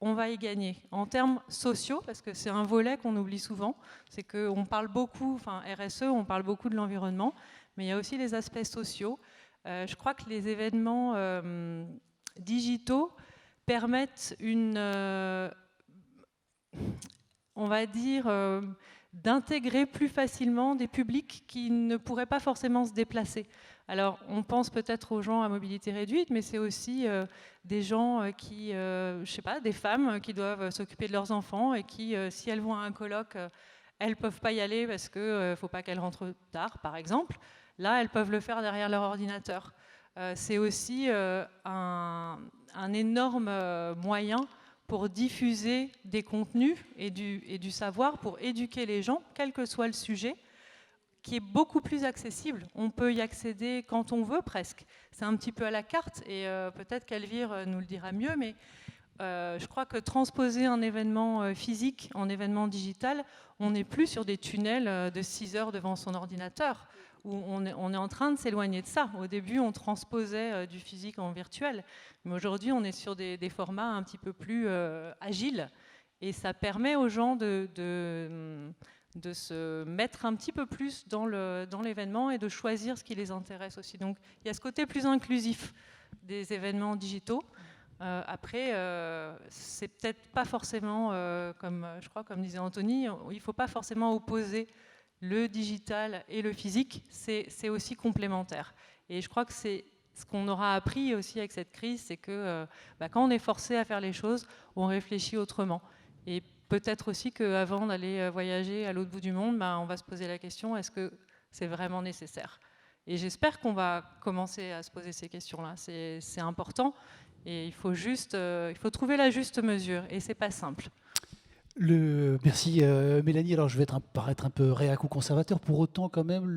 on va y gagner. En termes sociaux, parce que c'est un volet qu'on oublie souvent, c'est qu'on parle beaucoup, enfin RSE, on parle beaucoup de l'environnement, mais il y a aussi les aspects sociaux. Je crois que les événements digitaux permettent on va dire, d'intégrer plus facilement des publics qui ne pourraient pas forcément se déplacer. Alors, on pense peut-être aux gens à mobilité réduite, mais c'est aussi des gens qui, je sais pas, des femmes qui doivent s'occuper de leurs enfants et qui, si elles vont à un colloque, elles ne peuvent pas y aller parce qu'il ne faut pas qu'elles rentrent tard, par exemple. Là, elles peuvent le faire derrière leur ordinateur. C'est aussi un énorme moyen pour diffuser des contenus et du savoir, pour éduquer les gens, quel que soit le sujet, qui est beaucoup plus accessible. On peut y accéder quand on veut presque. C'est un petit peu à la carte et peut-être qu'Elvire nous le dira mieux, mais je crois que transposer un événement physique en événement digital, on n'est plus sur des tunnels de 6 heures devant son ordinateur, où on est en train de s'éloigner de ça. Au début, on transposait du physique en virtuel, mais aujourd'hui, on est sur des formats un petit peu plus agiles, et ça permet aux gens de se mettre un petit peu plus dans l'événement et de choisir ce qui les intéresse aussi. Donc il y a ce côté plus inclusif des événements digitaux. Après, c'est peut-être pas forcément, comme disait Anthony, il ne faut pas forcément opposer le digital et le physique, c'est aussi complémentaire. Et je crois que c'est ce qu'on aura appris aussi avec cette crise, c'est que quand on est forcé à faire les choses, on réfléchit autrement. Et peut-être aussi qu'avant d'aller voyager à l'autre bout du monde, on va se poser la question, est-ce que c'est vraiment nécessaire ? Et j'espère qu'on va commencer à se poser ces questions-là. C'est important et il faut trouver la juste mesure et c'est pas simple. Merci Mélanie. Alors je vais paraître un peu réac ou conservateur. Pour autant, quand même,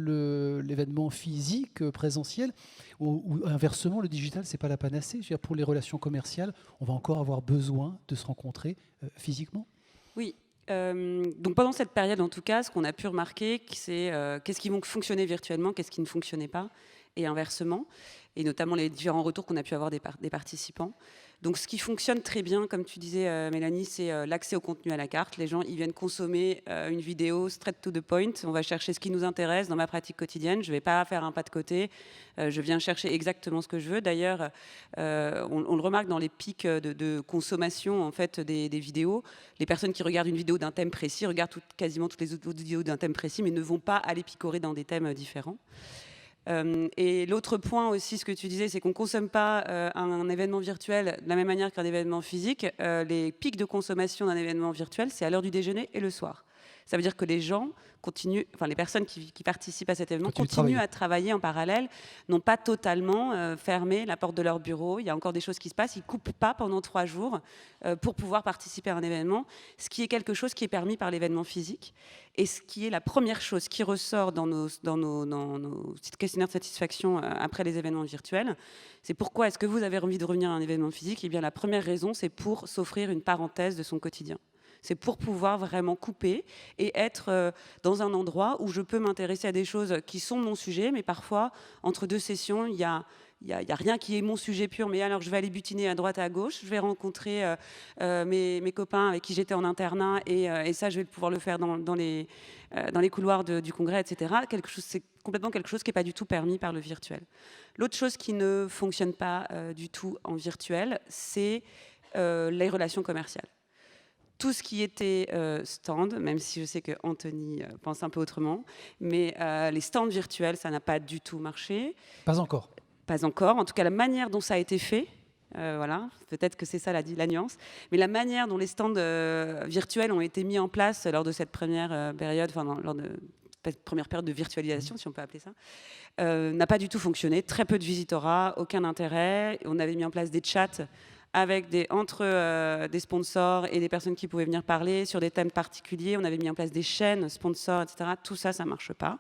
l'événement physique, présentiel, ou inversement, le digital, c'est pas la panacée. Je veux dire, pour les relations commerciales, on va encore avoir besoin de se rencontrer physiquement. Oui. Donc pendant cette période, en tout cas, ce qu'on a pu remarquer, c'est qu'est-ce qui fonctionnait virtuellement, qu'est-ce qui ne fonctionnait pas, et inversement, et notamment les différents retours qu'on a pu avoir des participants. Donc ce qui fonctionne très bien, comme tu disais Mélanie, c'est l'accès au contenu à la carte. Les gens, ils viennent consommer une vidéo straight to the point. On va chercher ce qui nous intéresse dans ma pratique quotidienne. Je ne vais pas faire un pas de côté. Je viens chercher exactement ce que je veux. D'ailleurs, on le remarque dans les pics de consommation en fait, des vidéos. Les personnes qui regardent une vidéo d'un thème précis regardent quasiment toutes les autres vidéos d'un thème précis, mais ne vont pas aller picorer dans des thèmes différents. Et l'autre point aussi, ce que tu disais, c'est qu'on ne consomme pas un événement virtuel de la même manière qu'un événement physique. Les pics de consommation d'un événement virtuel, c'est à l'heure du déjeuner et le soir. Ça veut dire que les gens continuent, enfin les personnes qui participent à cet événement continuent à travailler en parallèle, n'ont pas totalement fermé la porte de leur bureau. Il y a encore des choses qui se passent. Ils ne coupent pas pendant 3 jours pour pouvoir participer à un événement, ce qui est quelque chose qui est permis par l'événement physique et ce qui est la première chose qui ressort dans nos questionnaires de satisfaction après les événements virtuels. C'est pourquoi est-ce que vous avez envie de revenir à un événement physique ? Eh bien, la première raison, c'est pour s'offrir une parenthèse de son quotidien. C'est pour pouvoir vraiment couper et être dans un endroit où je peux m'intéresser à des choses qui sont mon sujet, mais parfois, entre deux sessions, il y a rien qui est mon sujet pur, mais alors je vais aller butiner à droite et à gauche, je vais rencontrer mes copains avec qui j'étais en internat, et ça, je vais pouvoir le faire dans les couloirs du congrès, etc. C'est complètement quelque chose qui n'est pas du tout permis par le virtuel. L'autre chose qui ne fonctionne pas du tout en virtuel, c'est les relations commerciales. Tout ce qui était stand, même si je sais que Anthony pense un peu autrement, mais les stands virtuels, ça n'a pas du tout marché. Pas encore. Pas encore. En tout cas, la manière dont ça a été fait, voilà, peut-être que c'est ça la nuance, mais la manière dont les stands virtuels ont été mis en place lors de cette première période, lors de cette première période de virtualisation, si on peut appeler ça, n'a pas du tout fonctionné. Très peu de visitorat, aucun intérêt. On avait mis en place des chats avec entre des sponsors et des personnes qui pouvaient venir parler sur des thèmes particuliers. On avait mis en place des chaînes sponsors, etc. Tout ça, ça ne marche pas.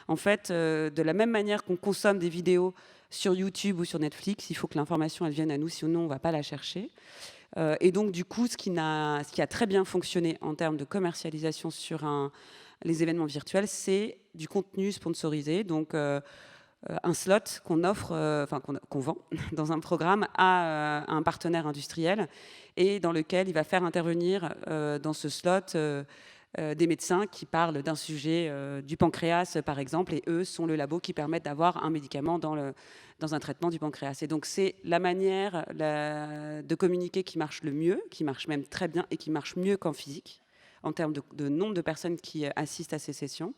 En fait, de la même manière qu'on consomme des vidéos sur YouTube ou sur Netflix, il faut que l'information elle vienne à nous, sinon on ne va pas la chercher. Et donc, du coup, ce qui a très bien fonctionné en termes de commercialisation sur les événements virtuels, c'est du contenu sponsorisé. Donc, un slot qu'on offre, qu'on vend dans un programme à un partenaire industriel et dans lequel il va faire intervenir dans ce slot des médecins qui parlent d'un sujet du pancréas, par exemple, et eux sont le labo qui permettent d'avoir un médicament dans un traitement du pancréas. Et donc, c'est la manière de communiquer qui marche le mieux, qui marche même très bien et qui marche mieux qu'en physique, en termes de nombre de personnes qui assistent à ces sessions,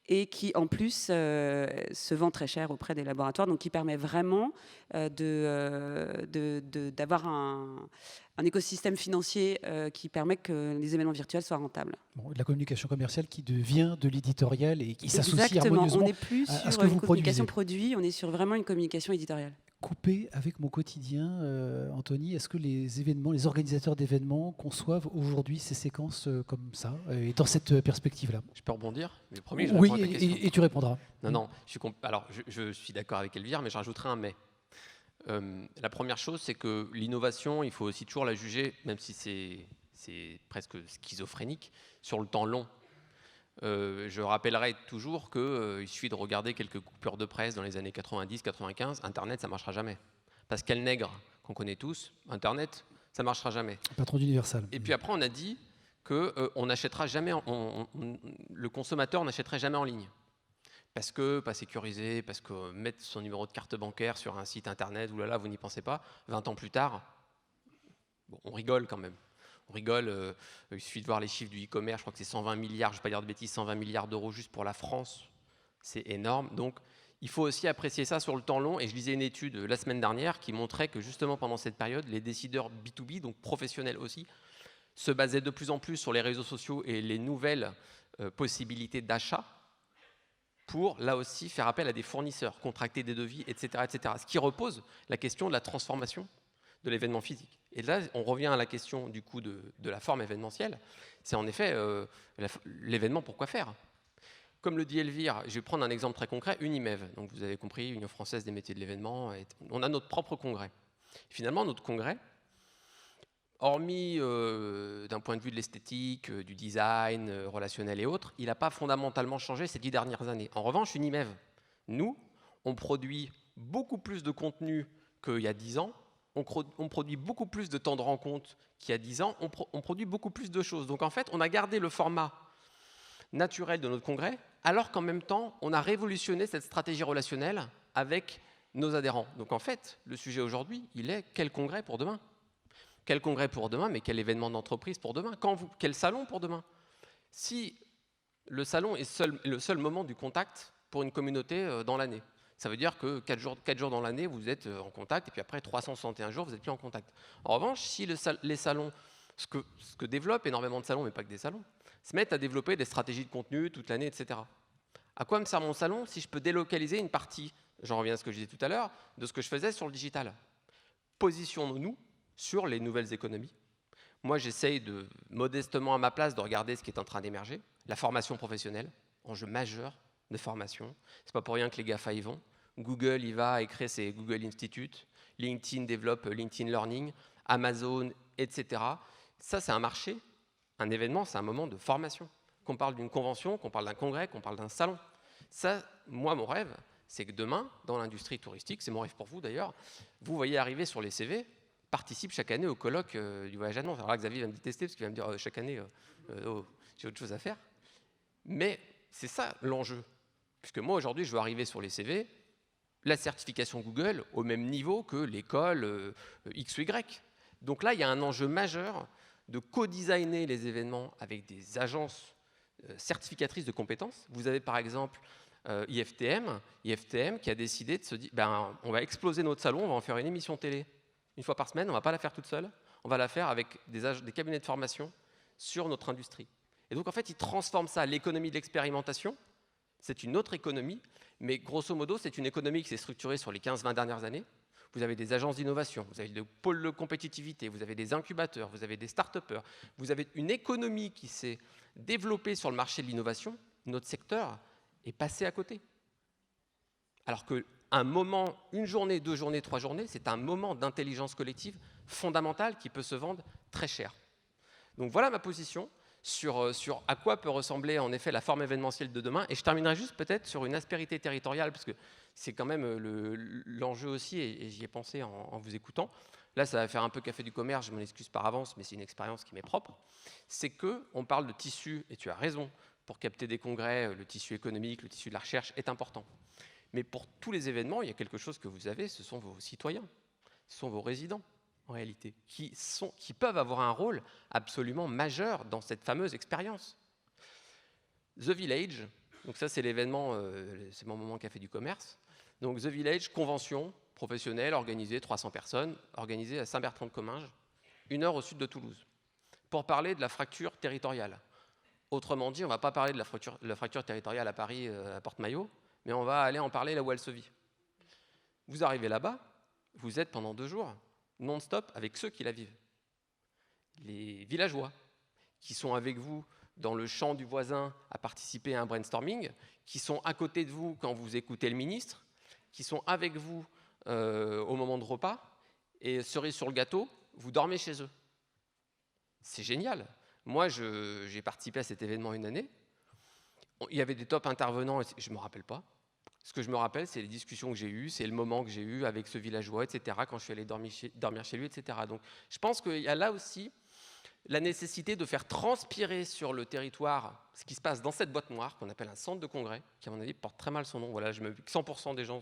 et qui, en plus, se vend très cher auprès des laboratoires, donc qui permet vraiment d'avoir un écosystème financier qui permet que les événements virtuels soient rentables. Bon, de la communication commerciale qui devient de l'éditorial et qui s'associe Exactement, harmonieusement on n'est plus à ce sur que une vous communication produisez. produit, on est sur vraiment une communication éditoriale. Coupé avec mon quotidien, Anthony, est-ce que les organisateurs d'événements conçoivent aujourd'hui ces séquences comme ça, et dans cette perspective-là? Je peux rebondir? Mais promis, je Oui, réponds à ta question. et tu répondras. Non, alors je suis d'accord avec Elvire, mais je rajouterai un mais. La première chose, c'est que l'innovation, il faut aussi toujours la juger, même si c'est presque schizophrénique, sur le temps long. Je rappellerai toujours qu'il suffit de regarder quelques coupures de presse dans les années 90-95, Internet, ça ne marchera jamais. Pascal Nègre, qu'on connaît tous, Internet, ça ne marchera jamais. Patron d'Universal. Et puis après, on a dit qu'on n'achètera jamais, le consommateur n'achèterait jamais en ligne. Parce que pas sécurisé, parce que mettre son numéro de carte bancaire sur un site Internet, oulala, vous n'y pensez pas, 20 ans plus tard, bon, on rigole quand même. On rigole, il suffit de voir les chiffres du e-commerce, je crois que c'est 120 milliards, je ne vais pas dire de bêtises, 120 milliards d'euros juste pour la France, c'est énorme. Donc il faut aussi apprécier ça sur le temps long, et je lisais une étude la semaine dernière qui montrait que justement pendant cette période, les décideurs B2B, donc professionnels aussi, se basaient de plus en plus sur les réseaux sociaux et les nouvelles possibilités d'achat pour, là aussi, faire appel à des fournisseurs, contracter des devis, etc., etc. Ce qui repose la question de la transformation de l'événement physique. Et là, on revient à la question du coup de la forme événementielle. C'est en effet l'événement, pourquoi faire? Comme le dit Elvire, je vais prendre un exemple très concret, Unimev. Donc vous avez compris, Union française des métiers de l'événement. On a notre propre congrès. Finalement, notre congrès, hormis d'un point de vue de l'esthétique, du design, relationnel et autres, il n'a pas fondamentalement changé ces 10 dernières années. En revanche, Unimev, nous, on produit beaucoup plus de contenu qu'il y a 10 ans, on produit beaucoup plus de temps de rencontre qu'il y a 10 ans, on produit beaucoup plus de choses. Donc en fait, on a gardé le format naturel de notre congrès, alors qu'en même temps, on a révolutionné cette stratégie relationnelle avec nos adhérents. Donc en fait, le sujet aujourd'hui, il est quel congrès pour demain? Quel congrès pour demain, mais quel événement d'entreprise pour demain? Quel salon pour demain? Si le salon est le seul moment du contact pour une communauté dans l'année, ça veut dire que 4 jours dans l'année, vous êtes en contact, et puis après 361 jours, vous n'êtes plus en contact. En revanche, si les salons, ce que développent énormément de salons, mais pas que des salons, se mettent à développer des stratégies de contenu toute l'année, etc. À quoi me sert mon salon si je peux délocaliser une partie, j'en reviens à ce que je disais tout à l'heure, de ce que je faisais sur le digital? Positionnons-nous sur les nouvelles économies. Moi, j'essaye modestement à ma place de regarder ce qui est en train d'émerger. La formation professionnelle, enjeu majeur de formation. C'est pas pour rien que les GAFA y vont. Google y va et crée ses Google Institute. LinkedIn développe LinkedIn Learning. Amazon, etc. Ça, c'est un marché Un événement, c'est un moment de formation. Qu'on parle d'une convention, qu'on parle d'un congrès, qu'on parle d'un salon. Ça, moi, mon rêve, c'est que demain, dans l'industrie touristique, c'est mon rêve pour vous d'ailleurs, vous voyez arriver sur les CV, participe chaque année au colloque du voyage à Nantes. Alors là, Xavier va me détester parce qu'il va me dire chaque année, j'ai autre chose à faire. Mais c'est ça l'enjeu. Puisque moi, aujourd'hui, je veux arriver sur les CV, la certification Google au même niveau que l'école X ou Y. Donc là, il y a un enjeu majeur de co-designer les événements avec des agences certificatrices de compétences. Vous avez par exemple IFTM qui a décidé de se dire on va exploser notre salon, on va en faire une émission télé une fois par semaine, on ne va pas la faire toute seule, on va la faire avec des cabinets de formation sur notre industrie. Et donc en fait, ils transforment ça, l'économie de l'expérimentation, c'est une autre économie, mais grosso modo, c'est une économie qui s'est structurée sur les 15-20 dernières années. Vous avez des agences d'innovation, vous avez des pôles de compétitivité, vous avez des incubateurs, vous avez des start-upers, vous avez une économie qui s'est développée sur le marché de l'innovation. Notre secteur est passé à côté. Alors qu'un moment, une journée, 2 journées, 3 journées, c'est un moment d'intelligence collective fondamental qui peut se vendre très cher. Donc voilà ma position sur à quoi peut ressembler en effet la forme événementielle de demain. Et je terminerai juste peut-être sur une aspérité territoriale, parce que c'est quand même l'enjeu aussi, et j'y ai pensé en vous écoutant. Là, ça va faire un peu café du commerce, je m'en excuse par avance, mais c'est une expérience qui m'est propre. C'est qu'on parle de tissu, et tu as raison, pour capter des congrès, le tissu économique, le tissu de la recherche est important. Mais pour tous les événements, il y a quelque chose que vous avez, ce sont vos citoyens, ce sont vos résidents, en réalité, qui peuvent avoir un rôle absolument majeur dans cette fameuse expérience. The Village, donc ça c'est l'événement, c'est mon moment café du commerce. Donc The Village, convention professionnelle organisée, 300 personnes, organisée à Saint-Bertrand-de-Comminges, 1 heure au sud de Toulouse, pour parler de la fracture territoriale. Autrement dit, on ne va pas parler de la fracture territoriale à Paris, à Porte-Maillot, mais on va aller en parler là où elle se vit. Vous arrivez là-bas, vous êtes pendant 2 jours non-stop avec ceux qui la vivent. Les villageois qui sont avec vous dans le champ du voisin à participer à un brainstorming, qui sont à côté de vous quand vous écoutez le ministre, qui sont avec vous au moment de repas, et cerise sur le gâteau, vous dormez chez eux. C'est génial. Moi, j'ai participé à cet événement une année. Il y avait des top intervenants, je ne me rappelle pas. Ce que je me rappelle, c'est les discussions que j'ai eues, c'est le moment que j'ai eu avec ce villageois, etc., quand je suis allé dormir chez lui, etc. Donc, je pense qu'il y a là aussi la nécessité de faire transpirer sur le territoire ce qui se passe dans cette boîte noire qu'on appelle un centre de congrès, qui à mon avis porte très mal son nom. Voilà, 100% des gens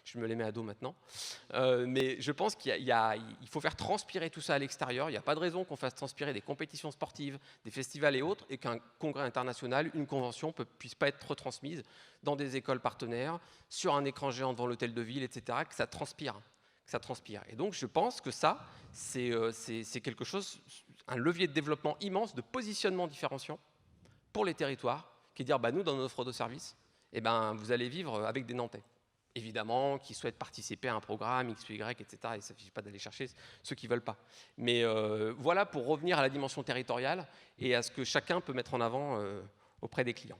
je me les mets à dos maintenant. Mais je pense qu'il faut faire transpirer tout ça à l'extérieur. Il n'y a pas de raison qu'on fasse transpirer des compétitions sportives, des festivals et autres, et qu'un congrès international, une convention, puisse pas être retransmise dans des écoles partenaires, sur un écran géant devant l'hôtel de ville, etc., que ça transpire. Et donc je pense que ça, c'est quelque chose, un levier de développement immense, de positionnement différenciant pour les territoires, qui est dire, nous, dans notre offre de service, vous allez vivre avec des Nantais. Évidemment, qui souhaitent participer à un programme X ou Y, etc. Il ne suffit pas d'aller chercher ceux qui ne veulent pas. Mais voilà pour revenir à la dimension territoriale et à ce que chacun peut mettre en avant auprès des clients.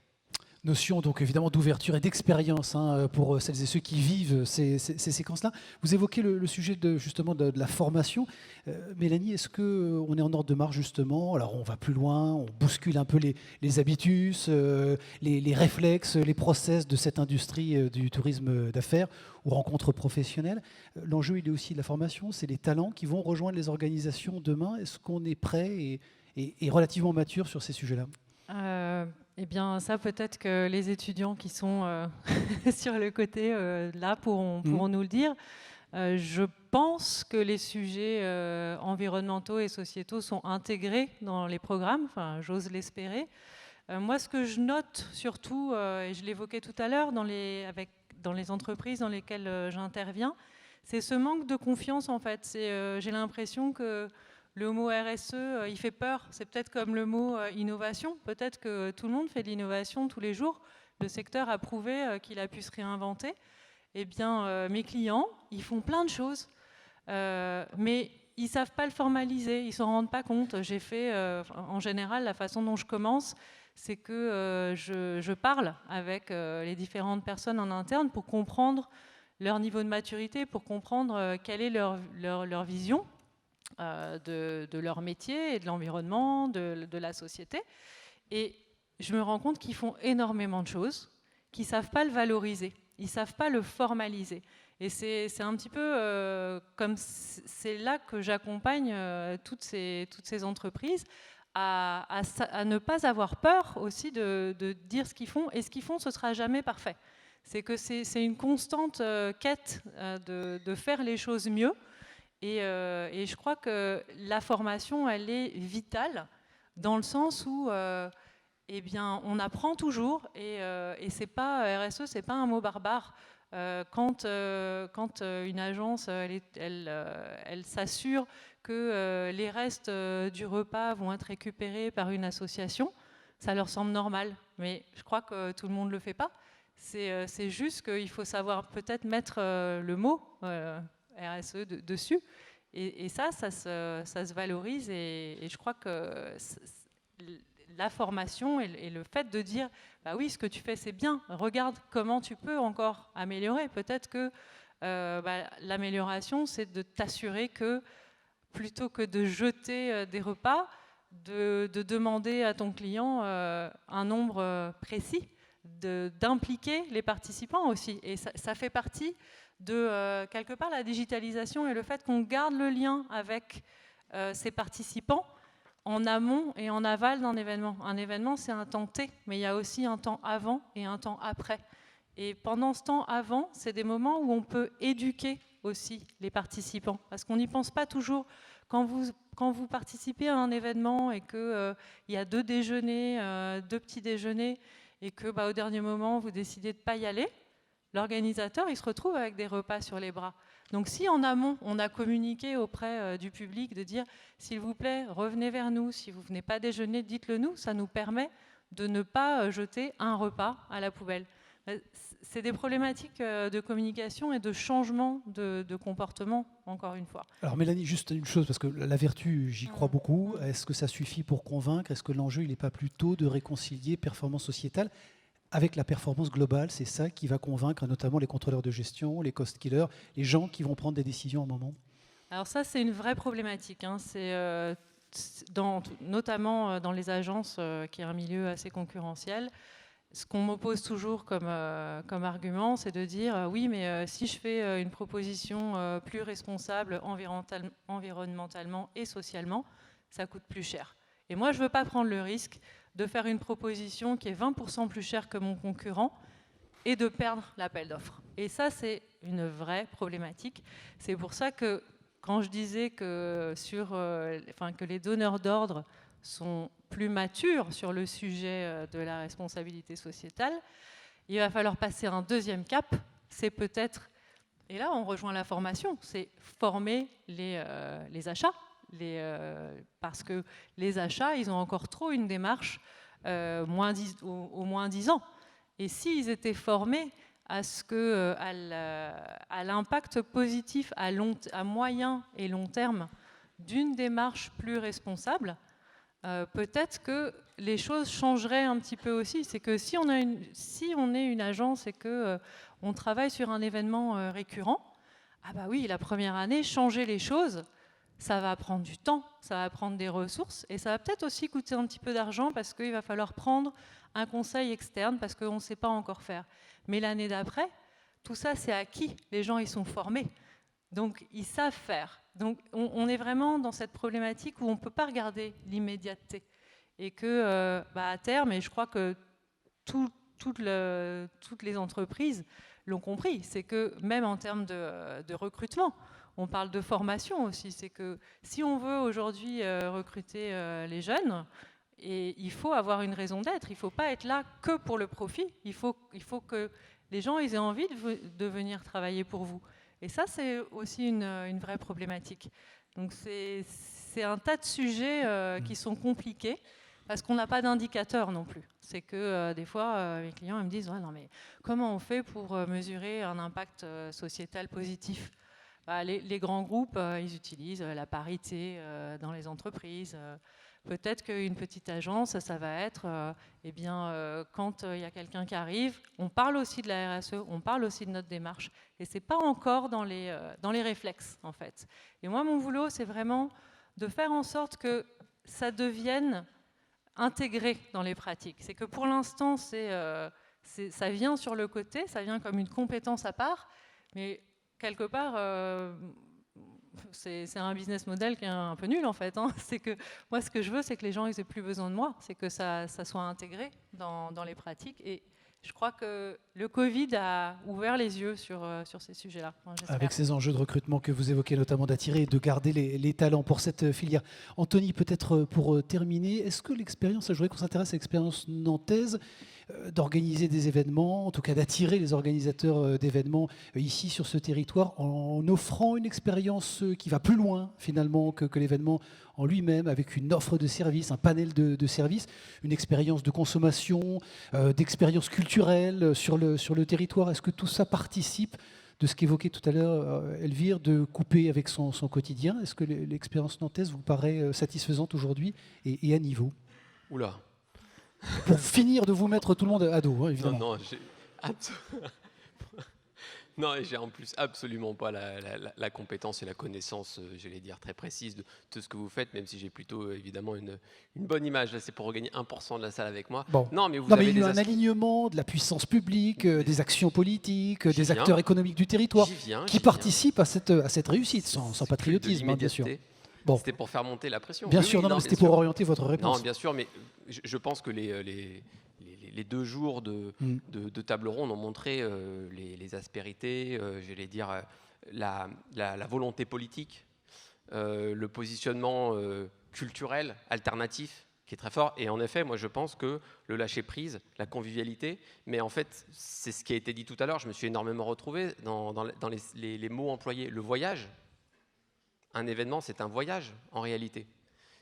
Notion donc évidemment d'ouverture et d'expérience pour celles et ceux qui vivent ces séquences-là. Vous évoquez le sujet justement de la formation. Mélanie, est-ce qu'on est en ordre de marche justement? Alors on va plus loin, on bouscule un peu les habitus, les réflexes, les process de cette industrie du tourisme d'affaires ou rencontres professionnelles. L'enjeu, il est aussi de la formation, c'est les talents qui vont rejoindre les organisations demain. Est-ce qu'on est prêt et relativement mature sur ces sujets-là? Eh bien, ça, peut-être que les étudiants qui sont sur le côté là pourront nous le dire. Je pense que les sujets environnementaux et sociétaux sont intégrés dans les programmes, enfin, j'ose l'espérer. Moi, ce que je note surtout, et je l'évoquais tout à l'heure dans les entreprises dans lesquelles j'interviens, c'est ce manque de confiance, en fait. J'ai l'impression que le mot RSE, il fait peur. C'est peut-être comme le mot innovation. Peut-être que tout le monde fait de l'innovation tous les jours. Le secteur a prouvé qu'il a pu se réinventer. Eh bien, mes clients, ils font plein de choses, mais ils ne savent pas le formaliser. Ils ne s'en rendent pas compte. J'ai fait, en général, la façon dont je commence, c'est que je parle avec les différentes personnes en interne pour comprendre leur niveau de maturité, pour comprendre quelle est leur vision. de leur métier et de l'environnement, de la société. Et je me rends compte qu'ils font énormément de choses, qu'ils ne savent pas le valoriser, ils ne savent pas le formaliser. Et c'est un petit peu comme c'est là que j'accompagne toutes ces entreprises à ne pas avoir peur aussi de dire ce qu'ils font. Et ce qu'ils font, ce ne sera jamais parfait. C'est que c'est une constante quête de faire les choses mieux. Et je crois que la formation, elle est vitale dans le sens où eh bien, on apprend toujours et c'est pas RSE, c'est pas un mot barbare. Quand une agence elle s'assure que les restes du repas vont être récupérés par une association, ça leur semble normal. Mais je crois que tout le monde ne le fait pas. C'est juste qu'il faut savoir peut-être mettre le mot RSE dessus. Et ça se valorise. Et je crois que la formation et le fait de dire bah oui, ce que tu fais c'est bien, regarde comment tu peux encore améliorer. Peut-être que l'amélioration c'est de t'assurer que plutôt que de jeter des repas, de demander à ton client un nombre précis, d'impliquer les participants aussi. Et ça fait partie de quelque part la digitalisation et le fait qu'on garde le lien avec ces participants en amont et en aval d'un événement. Un événement, c'est un temps T, mais il y a aussi un temps avant et un temps après. Et pendant ce temps avant, c'est des moments où on peut éduquer aussi les participants, parce qu'on n'y pense pas toujours. Quand vous participez à un événement et qu'il y a 2 déjeuners, 2 petits déjeuners, et que au dernier moment, vous décidez de ne pas y aller, l'organisateur, il se retrouve avec des repas sur les bras. Donc si en amont, on a communiqué auprès du public de dire « s'il vous plaît, revenez vers nous, si vous ne venez pas déjeuner, dites-le nous », ça nous permet de ne pas jeter un repas à la poubelle. C'est des problématiques de communication et de changement de comportement, encore une fois. Alors Mélanie, juste une chose, parce que la vertu, j'y crois beaucoup. Est-ce que ça suffit pour convaincre? Est-ce que l'enjeu, il n'est pas plutôt de réconcilier performance sociétale avec la performance globale? C'est ça qui va convaincre notamment les contrôleurs de gestion, les cost killers, les gens qui vont prendre des décisions au moment. Alors ça, c'est une vraie problématique. C'est notamment dans les agences, qui est un milieu assez concurrentiel. Ce qu'on m'oppose toujours comme argument, c'est de dire oui, mais si je fais une proposition plus responsable environnementalement et socialement, ça coûte plus cher. Et moi, je ne veux pas prendre le risque de faire une proposition qui est 20% plus chère que mon concurrent et de perdre l'appel d'offres. Et ça, c'est une vraie problématique. C'est pour ça que quand je disais que les donneurs d'ordre sont plus matures sur le sujet de la responsabilité sociétale, il va falloir passer un deuxième cap, c'est peut-être, et là on rejoint la formation, c'est former les achats, parce que les achats, ils ont encore trop une démarche au moins 10 ans. Et s'ils étaient formés à l'impact positif à moyen et long terme d'une démarche plus responsable, peut-être que les choses changeraient un petit peu aussi. C'est que si on est une agence et qu'on travaille sur un événement récurrent, ah bah oui, la première année, changer les choses, ça va prendre du temps, ça va prendre des ressources et ça va peut-être aussi coûter un petit peu d'argent parce qu'il va falloir prendre un conseil externe parce qu'on ne sait pas encore faire. Mais l'année d'après, tout ça, c'est acquis. Les gens, ils sont formés. Donc, ils savent faire. Donc, on est vraiment dans cette problématique où on ne peut pas regarder l'immédiateté. Et que, à terme, et je crois que toutes les entreprises l'ont compris, c'est que même en termes de recrutement, on parle de formation aussi. C'est que si on veut aujourd'hui recruter les jeunes, et il faut avoir une raison d'être. Il ne faut pas être là que pour le profit. Il faut que les gens aient envie de venir travailler pour vous. Et ça, c'est aussi une vraie problématique. Donc, c'est un tas de sujets qui sont compliqués parce qu'on n'a pas d'indicateur non plus. C'est que des fois, mes clients ils me disent non, mais comment on fait pour mesurer un impact sociétal positif? Les grands groupes, ils utilisent la parité dans les entreprises. Peut-être qu'une petite agence, ça va être, quand il y a quelqu'un qui arrive, on parle aussi de la RSE, on parle aussi de notre démarche, et c'est pas encore dans les réflexes, en fait. Et moi, mon boulot, c'est vraiment de faire en sorte que ça devienne intégré dans les pratiques. C'est que pour l'instant, ça vient sur le côté, ça vient comme une compétence à part, mais quelque part, c'est un business model qui est un peu nul en fait. C'est que moi, ce que je veux, c'est que les gens n'aient plus besoin de moi, c'est que ça soit intégré dans les pratiques. Et je crois que le Covid a ouvert les yeux sur ces sujets-là. Avec ces enjeux de recrutement que vous évoquez, notamment d'attirer et de garder les talents pour cette filière. Anthony, peut-être pour terminer, est-ce que l'expérience, je voudrais qu'on s'intéresse à l'expérience nantaise, d'organiser des événements, en tout cas d'attirer les organisateurs d'événements ici sur ce territoire en offrant une expérience qui va plus loin finalement que l'événement en lui-même, avec une offre de services, un panel de services, une expérience de consommation, d'expérience culturelle sur le territoire. Est-ce que tout ça participe de ce qu'évoquait tout à l'heure Elvire, de couper avec son quotidien? Est-ce que l'expérience nantaise vous paraît satisfaisante aujourd'hui et à niveau? Oula. Pour finir de vous mettre tout le monde à dos, évidemment. Non, j'ai en plus absolument pas la compétence et la connaissance, j'allais dire, très précise de ce que vous faites, même si j'ai plutôt évidemment une bonne image. Là, c'est pour regagner 1% de la salle avec moi. Bon. Non, mais il y a un alignement de la puissance publique, des actions politiques, des acteurs économiques du territoire qui participent à cette réussite, sans patriotisme, bien sûr. Bon. C'était pour faire monter la pression. Bien sûr, mais c'était pour orienter votre réponse. Non, bien sûr, mais je pense que les 2 jours de table ronde ont montré les aspérités, j'allais dire la volonté politique, le positionnement culturel, alternatif, qui est très fort. Et en effet, moi je pense que le lâcher-prise, la convivialité, mais en fait, c'est ce qui a été dit tout à l'heure, je me suis énormément retrouvé dans les mots employés. Le voyage, un événement, c'est un voyage en réalité.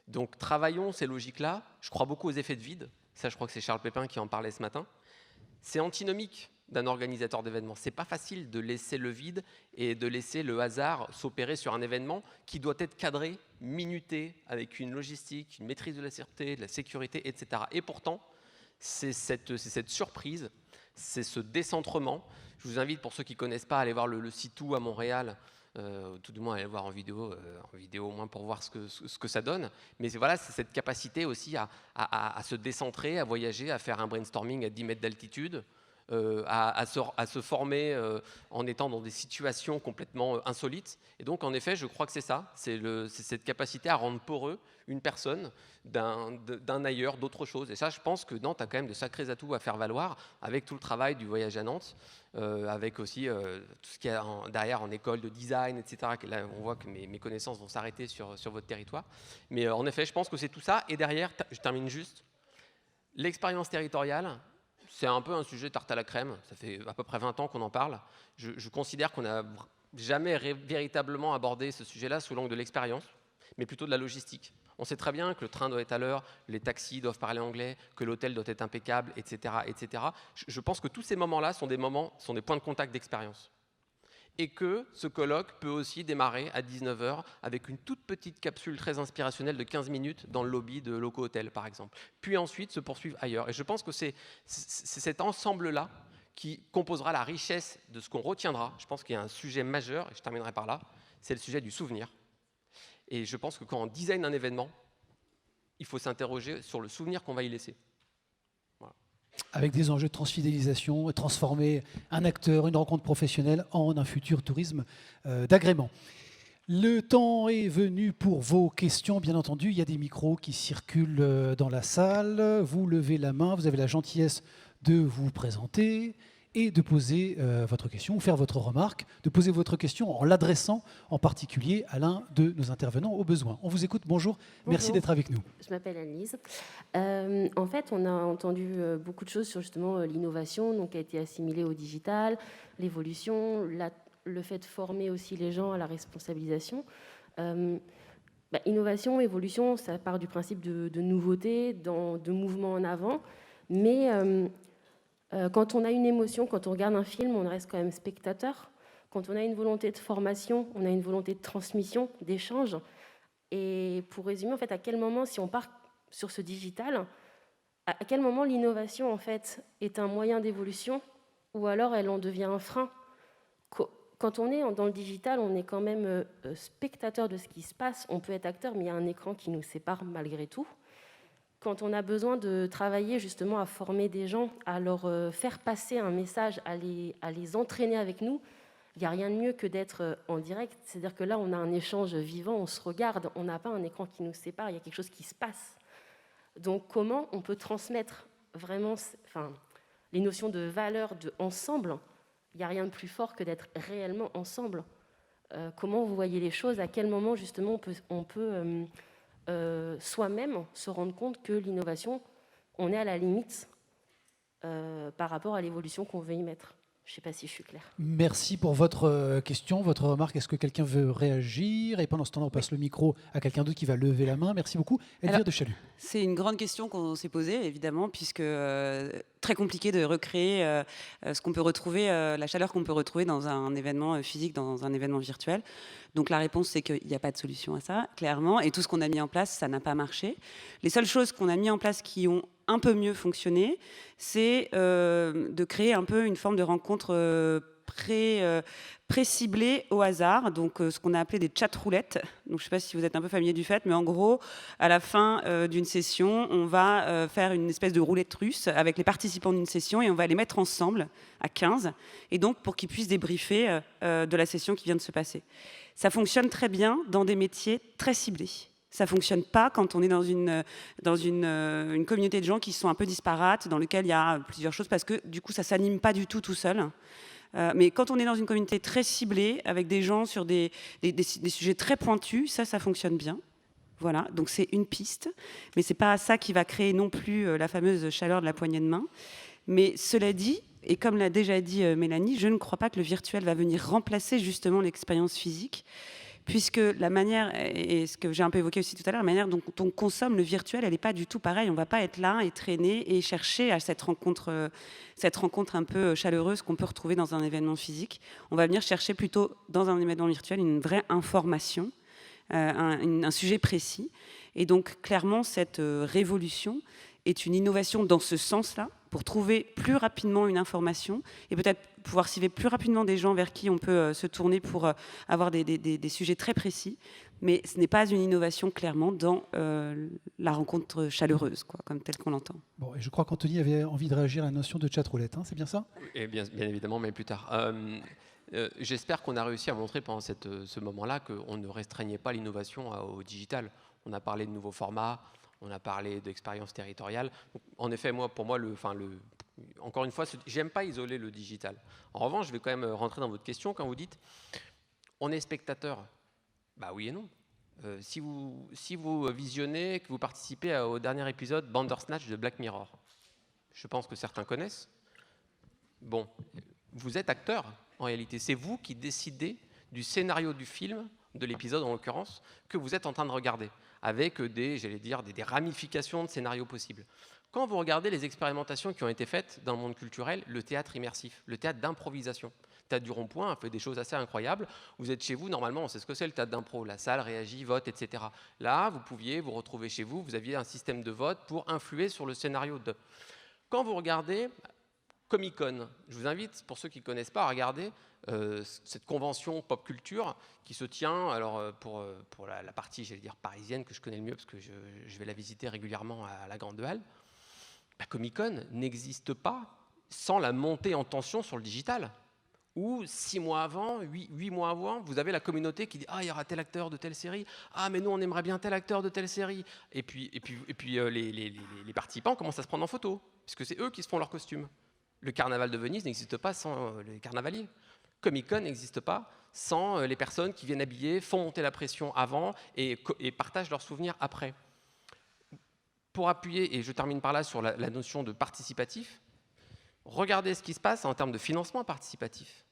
Donc travaillons ces logiques-là. Je crois beaucoup aux effets de vide. Ça, je crois que c'est Charles Pépin qui en parlait ce matin. C'est antinomique d'un organisateur d'événements. C'est pas facile de laisser le vide et de laisser le hasard s'opérer sur un événement qui doit être cadré, minuté, avec une logistique, une maîtrise de la sûreté, de la sécurité, etc. Et pourtant, c'est cette surprise, c'est ce décentrement. Je vous invite, pour ceux qui ne connaissent pas, à aller voir le Sitou à Montréal, tout du moins aller le voir en vidéo au moins pour voir ce que ça donne. Mais voilà, c'est cette capacité aussi à se décentrer, à voyager, à faire un brainstorming à 10 mètres d'altitude, à se former en étant dans des situations complètement insolites. Et donc, en effet, je crois que c'est ça, c'est cette capacité à rendre poreux une personne d'un ailleurs, d'autre chose. Et ça, je pense que Nantes a quand même de sacrés atouts à faire valoir, avec tout le travail du voyage à Nantes, avec aussi tout ce qu'il y a derrière en école de design, etc. Là, on voit que mes connaissances vont s'arrêter sur votre territoire. Mais en effet, je pense que c'est tout ça. Et derrière, je termine juste, l'expérience territoriale, c'est un peu un sujet tarte à la crème. Ça fait à peu près 20 ans qu'on en parle. Je considère qu'on n'a jamais véritablement abordé ce sujet-là sous l'angle de l'expérience, mais plutôt de la logistique. On sait très bien que le train doit être à l'heure, les taxis doivent parler anglais, que l'hôtel doit être impeccable, etc., etc. Je pense que tous ces moments-là sont des points de contact d'expérience. Et que ce colloque peut aussi démarrer à 19h avec une toute petite capsule très inspirationnelle de 15 minutes dans le lobby de Loco Hotel, par exemple. Puis ensuite se poursuivre ailleurs. Et je pense que c'est cet ensemble-là qui composera la richesse de ce qu'on retiendra. Je pense qu'il y a un sujet majeur, et je terminerai par là, c'est le sujet du souvenir. Et je pense que quand on design un événement, il faut s'interroger sur le souvenir qu'on va y laisser. Voilà. Avec des enjeux de transfidélisation, transformer un acteur, une rencontre professionnelle en un futur tourisme d'agrément. Le temps est venu pour vos questions, bien entendu. Il y a des micros qui circulent dans la salle. Vous levez la main, vous avez la gentillesse de vous présenter et de poser votre question ou faire votre remarque, de poser votre question en l'adressant en particulier à l'un de nos intervenants au besoin. On vous écoute, bonjour. Merci d'être avec nous. Je m'appelle Annelise. En fait, on a entendu beaucoup de choses sur justement l'innovation, donc qui a été assimilée au digital, l'évolution, le fait de former aussi les gens à la responsabilisation. Innovation, évolution, ça part du principe de nouveauté, de mouvement en avant, mais quand on a une émotion, quand on regarde un film, on reste quand même spectateur. Quand on a une volonté de formation, on a une volonté de transmission, d'échange. Et pour résumer, en fait, à quel moment, si on part sur ce digital, à quel moment l'innovation, en fait, est un moyen d'évolution ou alors elle en devient un frein? Quand on est dans le digital, on est quand même spectateur de ce qui se passe. On peut être acteur, mais il y a un écran qui nous sépare malgré tout. Quand on a besoin de travailler justement à former des gens, à leur faire passer un message, à les entraîner avec nous, il n'y a rien de mieux que d'être en direct. C'est-à-dire que là, on a un échange vivant, on se regarde, on n'a pas un écran qui nous sépare, il y a quelque chose qui se passe. Donc comment on peut transmettre vraiment les notions de valeur, de ensemble? Il n'y a rien de plus fort que d'être réellement ensemble. Comment vous voyez les choses? À quel moment justement on peut soi-même se rendre compte que l'innovation, on est à la limite par rapport à l'évolution qu'on veut y mettre? Je ne sais pas si je suis claire. Merci pour votre question, votre remarque. Est-ce que quelqu'un veut réagir? Et pendant ce temps-là, on passe le micro à quelqu'un d'autre qui va lever la main. Merci beaucoup. Elvire de Chalut. C'est une grande question qu'on s'est posée, évidemment, puisque très compliqué de recréer ce qu'on peut retrouver, la chaleur qu'on peut retrouver dans un événement physique, dans un événement virtuel. Donc la réponse, c'est qu'il n'y a pas de solution à ça, clairement. Et tout ce qu'on a mis en place, ça n'a pas marché. Les seules choses qu'on a mis en place qui ont un peu mieux fonctionné, c'est de créer un peu une forme de rencontre pré-ciblée au hasard, donc ce qu'on a appelé des chat roulettes. Donc, je ne sais pas si vous êtes un peu familier du fait, mais en gros, à la fin d'une session, on va faire une espèce de roulette russe avec les participants d'une session et on va les mettre ensemble à 15, et donc pour qu'ils puissent débriefer de la session qui vient de se passer. Ça fonctionne très bien dans des métiers très ciblés. Ça ne fonctionne pas quand on est dans une communauté de gens qui sont un peu disparates, dans lequel il y a plusieurs choses, parce que du coup, ça ne s'anime pas du tout seul. Mais quand on est dans une communauté très ciblée, avec des gens sur des sujets très pointus, ça fonctionne bien. Voilà, donc c'est une piste. Mais ce n'est pas ça qui va créer non plus la fameuse chaleur de la poignée de main. Mais cela dit, et comme l'a déjà dit Mélanie, je ne crois pas que le virtuel va venir remplacer justement l'expérience physique, puisque la manière, et ce que j'ai un peu évoqué aussi tout à l'heure, la manière dont on consomme le virtuel, elle n'est pas du tout pareille. On ne va pas être là et traîner et chercher à cette rencontre un peu chaleureuse qu'on peut retrouver dans un événement physique. On va venir chercher plutôt dans un événement virtuel une vraie information, un sujet précis. Et donc clairement, cette révolution est une innovation dans ce sens-là, pour trouver plus rapidement une information et peut-être pouvoir cibler plus rapidement des gens vers qui on peut se tourner pour avoir des sujets très précis. Mais ce n'est pas une innovation clairement dans la rencontre chaleureuse, quoi, comme telle qu'on l'entend. Bon, et je crois qu'Anthony avait envie de réagir à la notion de chatroulette, c'est bien ça? Et bien évidemment, mais plus tard. J'espère qu'on a réussi à montrer pendant ce moment-là qu'on ne restreignait pas l'innovation au digital. On a parlé de nouveaux formats, on a parlé d'expérience territoriale. En effet, pour moi, encore une fois, j'aime pas isoler le digital. En revanche, je vais quand même rentrer dans votre question quand vous dites on est spectateur. Bah oui et non. Si vous visionnez, que vous participez au dernier épisode Bandersnatch de Black Mirror, je pense que certains connaissent. Bon, vous êtes acteur en réalité. C'est vous qui décidez du scénario du film, de l'épisode en l'occurrence, que vous êtes en train de regarder, avec des ramifications de scénarios possibles. Quand vous regardez les expérimentations qui ont été faites dans le monde culturel, le théâtre immersif, le théâtre d'improvisation, le théâtre du Rond-Point a fait des choses assez incroyables. Vous êtes chez vous, normalement, on sait ce que c'est le théâtre d'impro, la salle réagit, vote, etc. Là, vous pouviez vous retrouver chez vous, vous aviez un système de vote pour influer sur le scénario de... Quand vous regardez Comic-Con, je vous invite, pour ceux qui ne connaissent pas, à regarder cette convention pop culture qui se tient pour la partie, j'allais dire, parisienne, que je connais le mieux parce que je vais la visiter régulièrement à la Grande Halle. Comic-Con n'existe pas sans la montée en tension sur le digital. Où 6 mois avant, 8 mois avant, vous avez la communauté qui dit « Ah, il y aura tel acteur de telle série. Ah, mais nous, on aimerait bien tel acteur de telle série. » Et puis les participants commencent à se prendre en photo, puisque c'est eux qui se font leur costume. Le carnaval de Venise n'existe pas sans les carnavaliers. Comic-Con n'existe pas sans les personnes qui viennent habiller, font monter la pression avant et partagent leurs souvenirs après. Pour appuyer, et je termine par là sur la notion de participatif, regardez ce qui se passe en termes de financement participatif.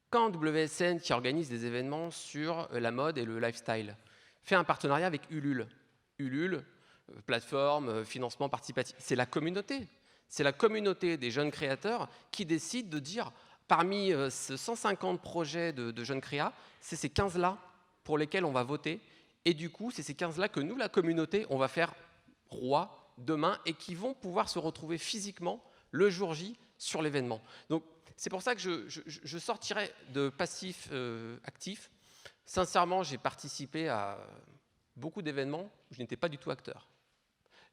Quand WSN, qui organise des événements sur la mode et le lifestyle, fait un partenariat avec Ulule, plateforme, financement participatif, c'est la communauté. C'est la communauté des jeunes créateurs qui décide de dire, parmi ces 150 projets de jeunes créas, c'est ces 15-là pour lesquels on va voter. Et du coup, c'est ces 15-là que nous, la communauté, on va faire roi demain et qui vont pouvoir se retrouver physiquement le jour J sur l'événement. Donc c'est pour ça que je sortirais de passif actif. Sincèrement, j'ai participé à beaucoup d'événements où je n'étais pas du tout acteur.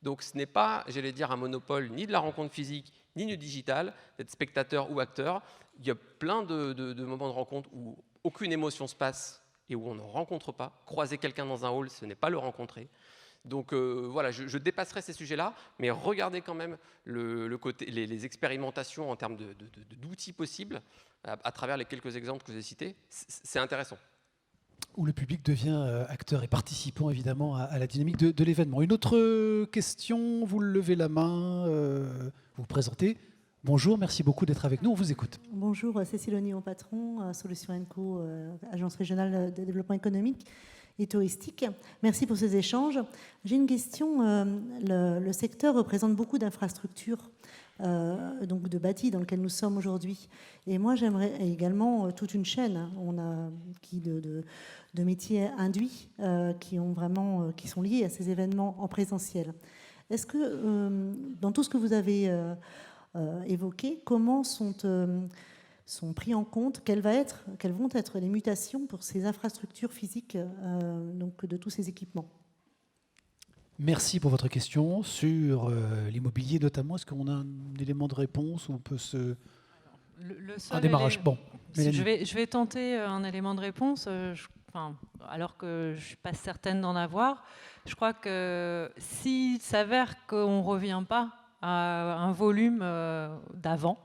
Donc ce n'est pas, j'allais dire, un monopole ni de la rencontre physique, ni du digital, d'être spectateur ou acteur. Il y a plein de moments de rencontre où aucune émotion se passe et où on ne rencontre pas. Croiser quelqu'un dans un hall, ce n'est pas le rencontrer. Donc voilà, je dépasserai ces sujets-là, mais regardez quand même le côté, les expérimentations en termes d'outils possibles à travers les quelques exemples que vous avez cités. C'est intéressant. Où le public devient acteur et participant évidemment à la dynamique de l'événement. Une autre question, vous levez la main, vous vous présentez. Bonjour, merci beaucoup d'être avec nous, on vous écoute. Bonjour, Cécile Ognon, patron, Solutions & Co, agence régionale de développement économique et touristique. Merci pour ces échanges. J'ai une question. Le secteur représente beaucoup d'infrastructures, donc de bâtis dans lequel nous sommes aujourd'hui. Et moi, j'aimerais également toute une chaîne. On a de métiers induits qui sont liés à ces événements en présentiel. Est-ce que dans tout ce que vous avez évoqué, comment sont pris en compte, quelles vont être les mutations pour ces infrastructures physiques donc de tous ces équipements? Merci pour votre question. Sur l'immobilier notamment, est-ce qu'on a un élément de réponse où on peut se... un démarrage. Bon, je vais tenter un élément de réponse, alors que je ne suis pas certaine d'en avoir. Je crois que s'il s'avère qu'on ne revient pas à un volume d'avant,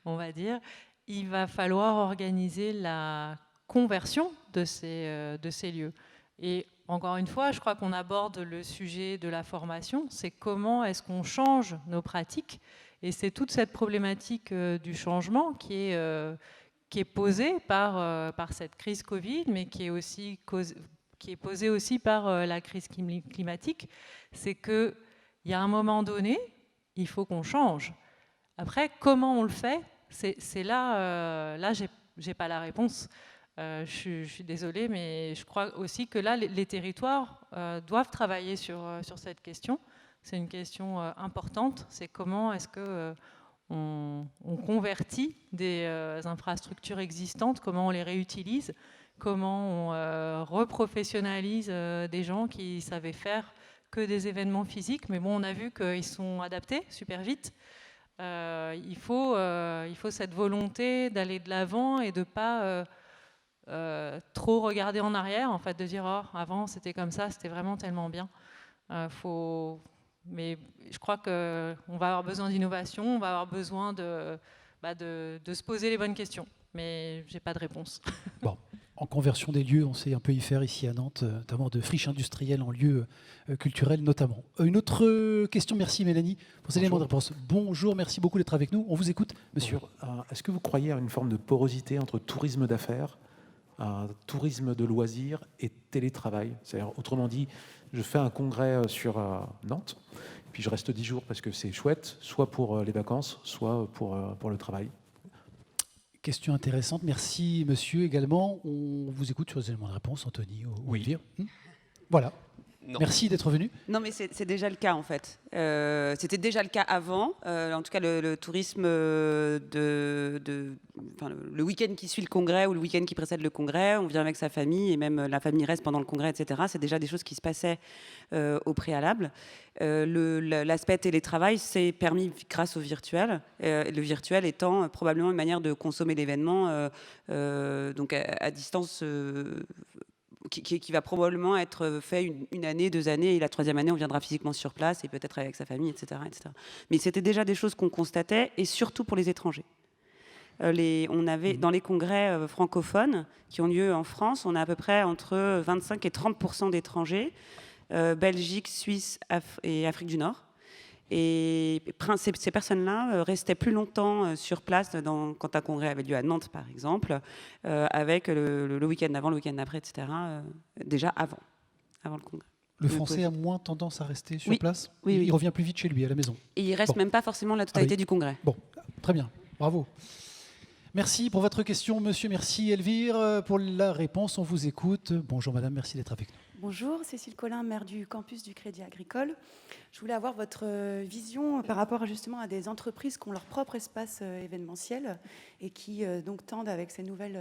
on va dire, il va falloir organiser la conversion de ces lieux. Et encore une fois, je crois qu'on aborde le sujet de la formation, c'est comment est-ce qu'on change nos pratiques. Et c'est toute cette problématique du changement qui est posée par cette crise Covid, mais qui est posée aussi par la crise climatique. C'est qu'il y a un moment donné, il faut qu'on change. Après, comment on le fait, c'est là, j'ai pas la réponse. Je suis désolée, mais je crois aussi que là, les territoires doivent travailler sur cette question. C'est une question importante. C'est comment est-ce qu'on convertit des infrastructures existantes, comment on les réutilise, comment on reprofessionnalise des gens qui savaient faire que des événements physiques. Mais bon, on a vu qu'ils sont adaptés super vite. Il faut cette volonté d'aller de l'avant et de ne pas trop regarder en arrière, en fait, de dire oh, avant c'était comme ça, c'était vraiment tellement bien. Mais je crois qu'on va avoir besoin d'innovation, on va avoir besoin de se poser les bonnes questions. Mais je n'ai pas de réponse. Bon. En conversion des lieux, on sait un peu y faire ici à Nantes, notamment de friches industrielles en lieux culturels notamment. Une autre question, merci Mélanie pour ces éléments de réponse. Bonjour, merci beaucoup d'être avec nous. On vous écoute, monsieur. Est-ce que vous croyez à une forme de porosité entre tourisme d'affaires, tourisme de loisirs et télétravail? C'est-à-dire, autrement dit, je fais un congrès sur Nantes, puis je reste 10 jours parce que c'est chouette, soit pour les vacances, soit pour le travail. Question intéressante, merci monsieur également. On vous écoute sur les éléments de réponse, Anthony ou Elvire. Voilà. Non. Merci d'être venu. Non, mais c'est déjà le cas en fait. C'était déjà le cas avant. En tout cas, le tourisme le week-end qui suit le congrès ou le week-end qui précède le congrès, on vient avec sa famille et même la famille reste pendant le congrès, etc. C'est déjà des choses qui se passaient au préalable. L'aspect télétravail s'est permis grâce au virtuel. Le virtuel étant probablement une manière de consommer l'événement donc à distance. Qui va probablement être fait une année, 2 années, et la 3e année, on viendra physiquement sur place, et peut-être avec sa famille, etc., etc. Mais c'était déjà des choses qu'on constatait, et surtout pour les étrangers. On avait, dans les congrès francophones qui ont lieu en France, on a à peu près entre 25 et 30% d'étrangers, Belgique, Suisse et Afrique du Nord. Et ces personnes-là restaient plus longtemps sur place quand un congrès avait lieu à Nantes, par exemple, avec le week-end d'avant, le week-end d'après, etc., déjà avant le congrès. Le Français a moins tendance à rester sur place. Oui. Il revient plus vite chez lui, à la maison. Et il reste même pas forcément la totalité du congrès. Bon, très bien, bravo. Merci pour votre question, monsieur. Merci, Elvire. Pour la réponse, on vous écoute. Bonjour, madame. Merci d'être avec nous. Bonjour, Cécile Collin, maire du campus du Crédit Agricole. Je voulais avoir votre vision par rapport justement à des entreprises qui ont leur propre espace événementiel et qui donc tendent avec ces nouvelles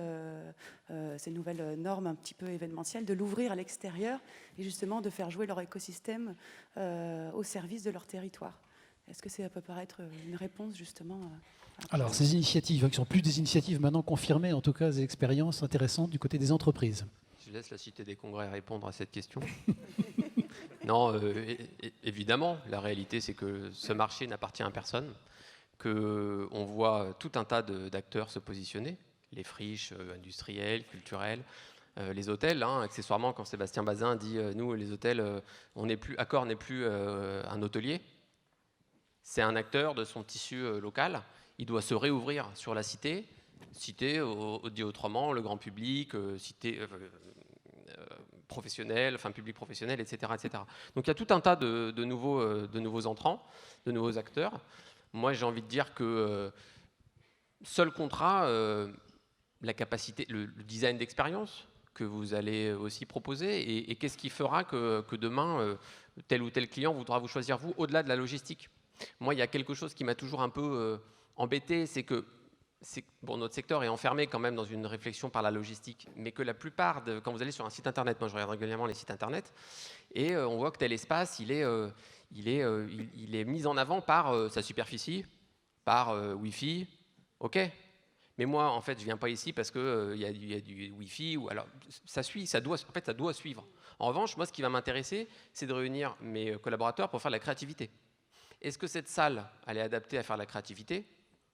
normes un petit peu événementielles de l'ouvrir à l'extérieur et justement de faire jouer leur écosystème au service de leur territoire. Est-ce que ça peut paraître une réponse justement Alors, ces initiatives, qui sont plus des initiatives maintenant confirmées, en tout cas des expériences intéressantes du côté des entreprises. Je laisse la Cité des Congrès répondre à cette question. Non, évidemment, la réalité, c'est que ce marché n'appartient à personne, qu'on voit tout un tas d'acteurs se positionner, les friches industrielles, culturelles, les hôtels. Accessoirement, quand Sébastien Bazin dit « nous, les hôtels, Accor n'est plus un hôtelier », c'est un acteur de son tissu local. Il doit se réouvrir sur la cité, dit autrement, le grand public, cité professionnel, enfin public professionnel, etc., etc. Donc il y a tout un tas de nouveaux entrants, de nouveaux acteurs. Moi, j'ai envie de dire que seul contrat, la capacité, le design d'expérience que vous allez aussi proposer, et qu'est-ce qui fera que demain, tel ou tel client voudra vous choisir vous, au-delà de la logistique. Moi, il y a quelque chose qui m'a toujours un peu embêté, c'est que notre secteur est enfermé quand même dans une réflexion par la logistique, mais que la plupart, quand vous allez sur un site internet, moi je regarde régulièrement les sites internet, et on voit que tel espace, il est mis en avant par sa superficie, par Wi-Fi, ok. Mais moi, en fait, je viens pas ici parce que y a du Wi-Fi, ou alors ça doit suivre. En revanche, moi, ce qui va m'intéresser, c'est de réunir mes collaborateurs pour faire de la créativité. Est-ce que cette salle, elle est adaptée à faire de la créativité ?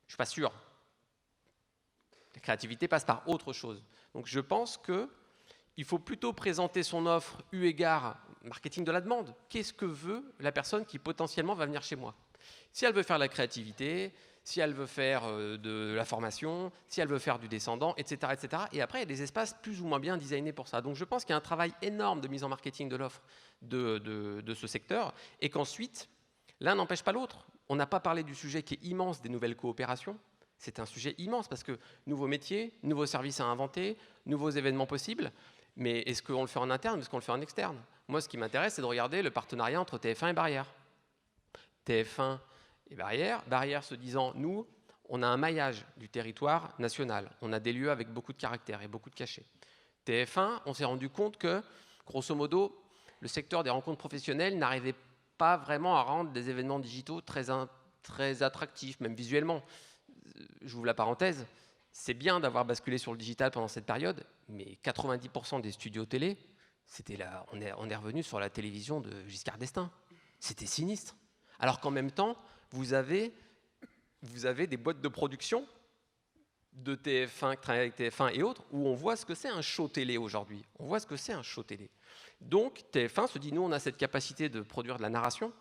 Je suis pas sûr. La créativité passe par autre chose. Donc je pense qu'il faut plutôt présenter son offre eu égard marketing de la demande. Qu'est-ce que veut la personne qui potentiellement va venir chez moi ? Si elle veut faire de la créativité, si elle veut faire de la formation, si elle veut faire du descendant, etc., etc. Et après, il y a des espaces plus ou moins bien designés pour ça. Donc je pense qu'il y a un travail énorme de mise en marketing de l'offre de ce secteur, et qu'ensuite, l'un n'empêche pas l'autre. On n'a pas parlé du sujet qui est immense des nouvelles coopérations. C'est un sujet immense parce que nouveaux métiers, nouveaux services à inventer, nouveaux événements possibles. Mais est-ce qu'on le fait en interne ou est-ce qu'on le fait en externe ? Moi, ce qui m'intéresse, c'est de regarder le partenariat entre TF1 et Barrière. TF1 et Barrière se disant, nous, on a un maillage du territoire national. On a des lieux avec beaucoup de caractère et beaucoup de cachets. TF1, on s'est rendu compte que, grosso modo, le secteur des rencontres professionnelles n'arrivait pas vraiment à rendre des événements digitaux très attractifs, même visuellement. J'ouvre la parenthèse, c'est bien d'avoir basculé sur le digital pendant cette période, mais 90% des studios télé, on est revenu sur la télévision de Giscard d'Estaing. C'était sinistre. Alors qu'en même temps, vous avez des boîtes de production de TF1, qui travaillent avec TF1 et autres, où on voit ce que c'est un show télé aujourd'hui. On voit ce que c'est un show télé. Donc TF1 se dit, nous, on a cette capacité de produire de la narration,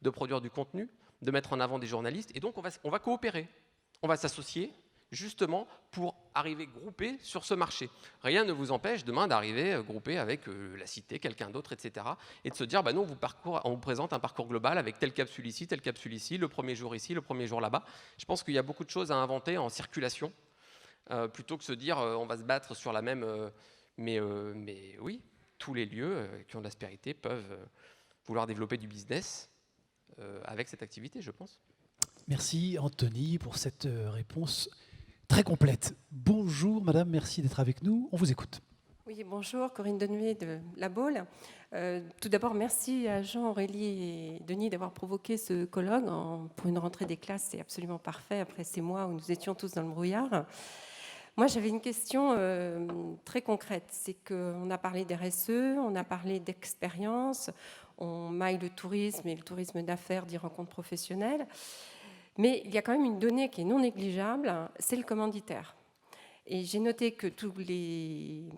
de produire du contenu, de mettre en avant des journalistes, et donc on va coopérer. On va s'associer justement pour arriver groupé sur ce marché. Rien ne vous empêche demain d'arriver groupé avec la Cité, quelqu'un d'autre, etc. Et de se dire, nous, on vous présente un parcours global avec telle capsule ici, le premier jour ici, le premier jour là-bas. Je pense qu'il y a beaucoup de choses à inventer en circulation, plutôt que se dire, on va se battre sur la même... mais oui, tous les lieux qui ont de l'aspérité peuvent vouloir développer du business avec cette activité, je pense. Merci Anthony pour cette réponse très complète. Bonjour madame, merci d'être avec nous. On vous écoute. Oui, bonjour, Corinne Denuet de La Baule. Tout d'abord, merci à Jean, Aurélie et Denis d'avoir provoqué ce colloque. Pour une rentrée des classes, c'est absolument parfait après ces mois où nous étions tous dans le brouillard. Moi, j'avais une question très concrète. C'est qu'on a parlé d'RSE, on a parlé d'expérience, on maille le tourisme et le tourisme d'affaires, dit rencontres professionnelles. Mais il y a quand même une donnée qui est non négligeable, c'est le commanditaire. Et j'ai noté que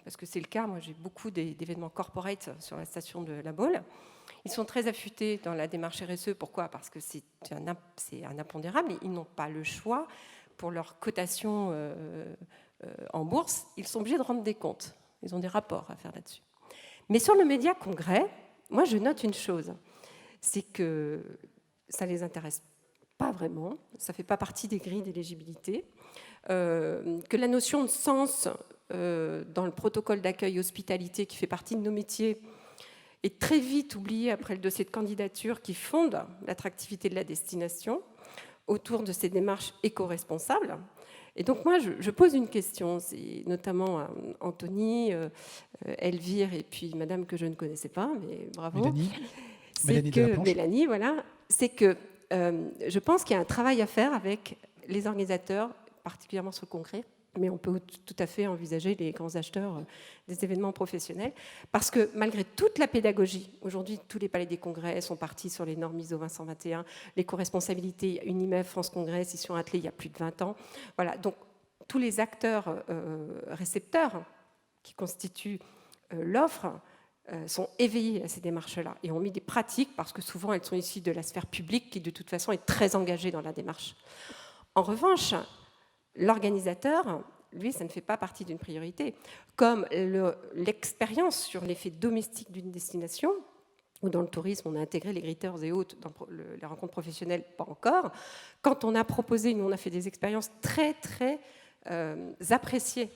parce que c'est le cas, moi j'ai beaucoup d'événements corporate sur la station de La Baule, ils sont très affûtés dans la démarche RSE. Pourquoi ? Parce que c'est un impondérable, ils n'ont pas le choix. Pour leur cotation en bourse, ils sont obligés de rendre des comptes. Ils ont des rapports à faire là-dessus. Mais sur le média congrès, moi je note une chose, c'est que ça les intéresse pas vraiment, ça ne fait pas partie des grilles d'éligibilité, que la notion de sens dans le protocole d'accueil hospitalité qui fait partie de nos métiers est très vite oubliée après le dossier de candidature qui fonde l'attractivité de la destination autour de ces démarches éco-responsables. Et donc moi, je pose une question, c'est notamment à Anthony, Elvire et puis madame que je ne connaissais pas, mais bravo. Mélanie, voilà. C'est que je pense qu'il y a un travail à faire avec les organisateurs, particulièrement sur le concret, mais on peut tout à fait envisager les grands acheteurs des événements professionnels, parce que malgré toute la pédagogie, aujourd'hui tous les palais des congrès sont partis sur les normes ISO 221, l'éco-responsabilité, Unimef, France Congrès, s'y sont attelés il y a plus de 20 ans. Voilà, donc tous les acteurs récepteurs qui constituent l'offre sont éveillés à ces démarches-là et ont mis des pratiques, parce que souvent elles sont issues de la sphère publique qui de toute façon est très engagée dans la démarche. En revanche, l'organisateur, lui, ça ne fait pas partie d'une priorité. Comme l'expérience sur l'effet domestique d'une destination, ou dans le tourisme, on a intégré les gritters et autres, dans les rencontres professionnelles, pas encore. Quand on a proposé, nous, on a fait des expériences très, très appréciées.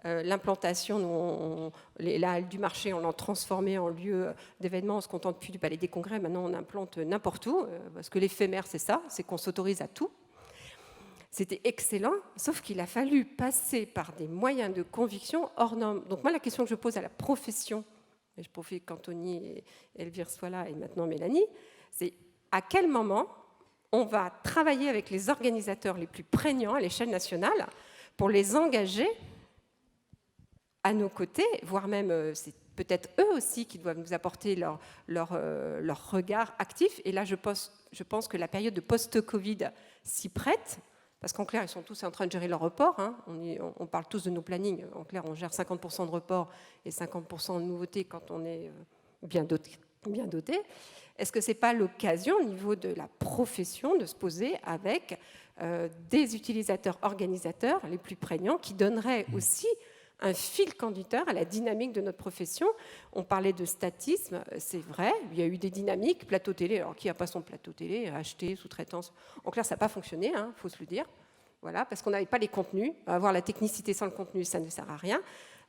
L'implantation, la halle du marché, on l'a transformée en lieu d'événement, on ne se contente plus du palais des congrès, maintenant on implante n'importe où, parce que l'éphémère, c'est ça, c'est qu'on s'autorise à tout. C'était excellent, sauf qu'il a fallu passer par des moyens de conviction hors normes. Donc moi, la question que je pose à la profession, et je profite qu'Anthony et Elvire soient là, et maintenant Mélanie, c'est à quel moment on va travailler avec les organisateurs les plus prégnants à l'échelle nationale pour les engager à nos côtés, voire même, c'est peut-être eux aussi qui doivent nous apporter leur regard actif. Et là, je pense que la période de post-Covid s'y prête. Parce qu'en clair, ils sont tous en train de gérer leur report. On parle tous de nos plannings. En clair, on gère 50% de report et 50% de nouveautés quand on est bien doté. Est-ce que ce n'est pas l'occasion, au niveau de la profession, de se poser avec des utilisateurs organisateurs les plus prégnants qui donneraient aussi un fil conducteur à la dynamique de notre profession? On parlait de statisme, c'est vrai, il y a eu des dynamiques, plateau télé, alors qui n'a pas son plateau télé, acheté, sous-traitance, en clair ça n'a pas fonctionné, faut se le dire, voilà, parce qu'on n'avait pas les contenus, avoir la technicité sans le contenu, ça ne sert à rien.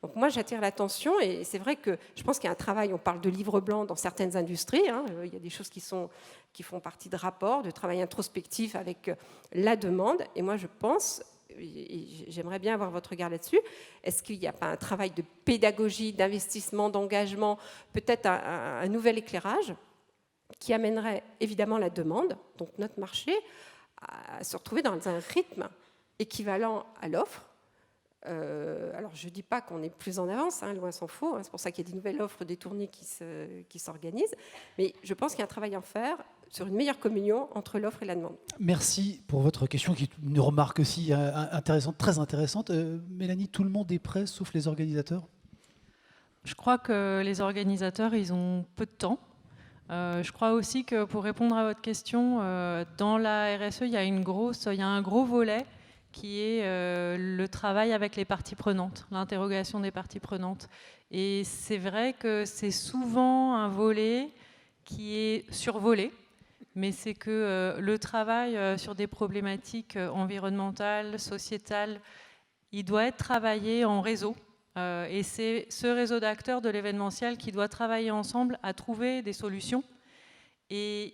Donc moi j'attire l'attention, et c'est vrai que je pense qu'il y a un travail, on parle de livre blanc dans certaines industries, il y a des choses qui font partie de rapports, de travail introspectif avec la demande, et moi je pense, et j'aimerais bien avoir votre regard là-dessus, est-ce qu'il n'y a pas un travail de pédagogie, d'investissement, d'engagement, peut-être un nouvel éclairage qui amènerait évidemment la demande, donc notre marché, à se retrouver dans un rythme équivalent à l'offre. Alors je ne dis pas qu'on est plus en avance, loin s'en faut, c'est pour ça qu'il y a des nouvelles offres, des tournées qui s'organisent, mais je pense qu'il y a un travail à faire sur une meilleure communion entre l'offre et la demande. Merci pour votre question, qui est une remarque aussi intéressante, très intéressante. Mélanie, tout le monde est prêt, sauf les organisateurs? Je crois que les organisateurs, ils ont peu de temps. Je crois aussi que pour répondre à votre question, dans la RSE, il y a un gros volet qui est le travail avec les parties prenantes, l'interrogation des parties prenantes. Et c'est vrai que c'est souvent un volet qui est survolé, mais c'est que le travail sur des problématiques environnementales, sociétales, il doit être travaillé en réseau. Et c'est ce réseau d'acteurs de l'événementiel qui doit travailler ensemble à trouver des solutions. Et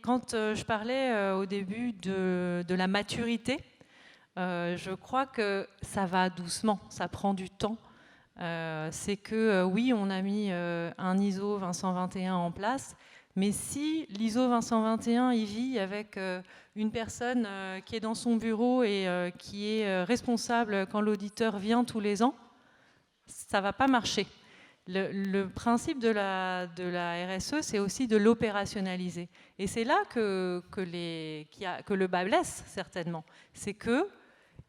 quand je parlais au début de la maturité, je crois que ça va doucement, ça prend du temps. C'est que oui, on a mis un ISO 221 en place, mais si l'ISO 221 il vit avec une personne qui est dans son bureau et qui est responsable quand l'auditeur vient tous les ans, ça ne va pas marcher. Le principe de la RSE, c'est aussi de l'opérationnaliser. Et c'est là que le bât blesse, certainement. C'est qu'il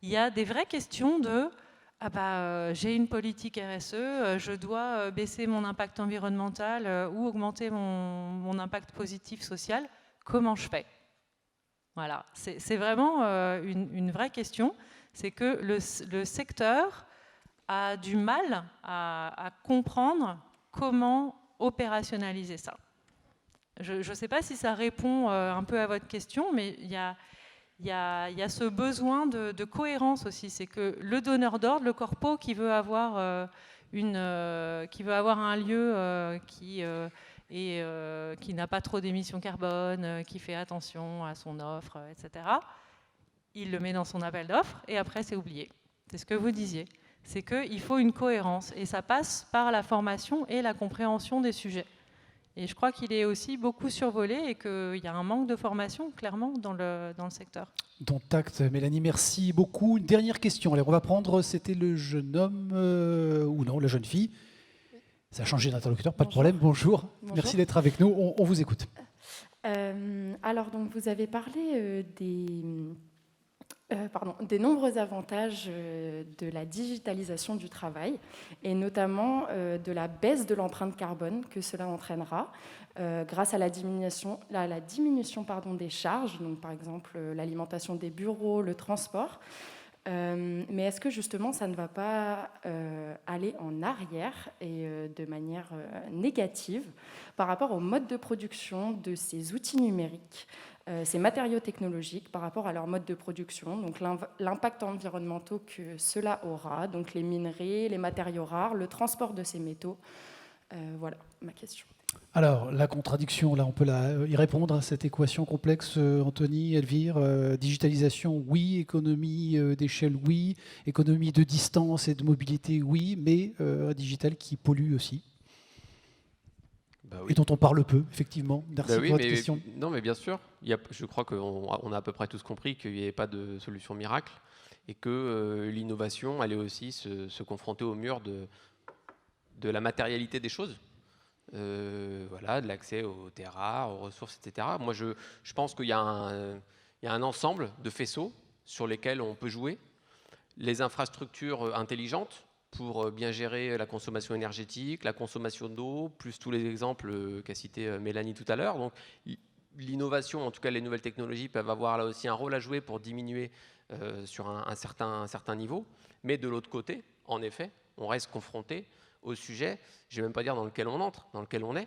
y a des vraies questions de j'ai une politique RSE, je dois baisser mon impact environnemental ou augmenter mon impact positif social. Comment je fais? Voilà, c'est vraiment une vraie question. C'est que le secteur a du mal à comprendre comment opérationnaliser ça. Je ne sais pas si ça répond un peu à votre question, mais il y a ce besoin de cohérence aussi. C'est que le donneur d'ordre, le corpo qui veut avoir, un lieu qui n'a pas trop d'émissions carbone, qui fait attention à son offre, etc., il le met dans son appel d'offres et après c'est oublié. C'est ce que vous disiez. C'est qu'il faut une cohérence et ça passe par la formation et la compréhension des sujets. Et je crois qu'il est aussi beaucoup survolé et qu'il y a un manque de formation, clairement, dans le secteur. Dont acte, Mélanie, merci beaucoup. Une dernière question. Alors, on va prendre, c'était le jeune homme, ou non, la jeune fille. Ça a changé d'interlocuteur, pas de problème. Bonjour. Merci d'être avec nous. On vous écoute. Alors, donc, vous avez parlé des nombreux avantages de la digitalisation du travail et notamment de la baisse de l'empreinte carbone que cela entraînera grâce à la diminution des charges, donc par exemple l'alimentation des bureaux, le transport. Mais est-ce que justement ça ne va pas aller en arrière et de manière négative par rapport au mode de production de ces outils numériques, ces matériaux technologiques par rapport à leur mode de production, donc l'impact environnemental que cela aura, donc les minerais, les matériaux rares, le transport de ces métaux. Voilà ma question. Alors, la contradiction, là, on peut y répondre à cette équation complexe, Anthony, Elvire. Digitalisation, oui. Économie d'échelle, oui. Économie de distance et de mobilité, oui. Mais un digital qui pollue aussi. Bah oui. Et dont on parle peu, effectivement. Merci pour votre question. Non, mais bien sûr. Je crois qu'on a à peu près tous compris qu'il n'y avait pas de solution miracle et que l'innovation allait aussi se confronter au mur de la matérialité des choses. Voilà, de l'accès aux terres rares, aux ressources, etc. Moi, je pense qu'il y a un ensemble de faisceaux sur lesquels on peut jouer. Les infrastructures intelligentes pour bien gérer la consommation énergétique, la consommation d'eau, plus tous les exemples qu'a cité Mélanie tout à l'heure. Donc, l'innovation, en tout cas les nouvelles technologies, peuvent avoir là aussi un rôle à jouer pour diminuer sur un certain niveau. Mais de l'autre côté, en effet, on reste confronté au sujet, je ne vais même pas dire dans lequel on entre, dans lequel on est,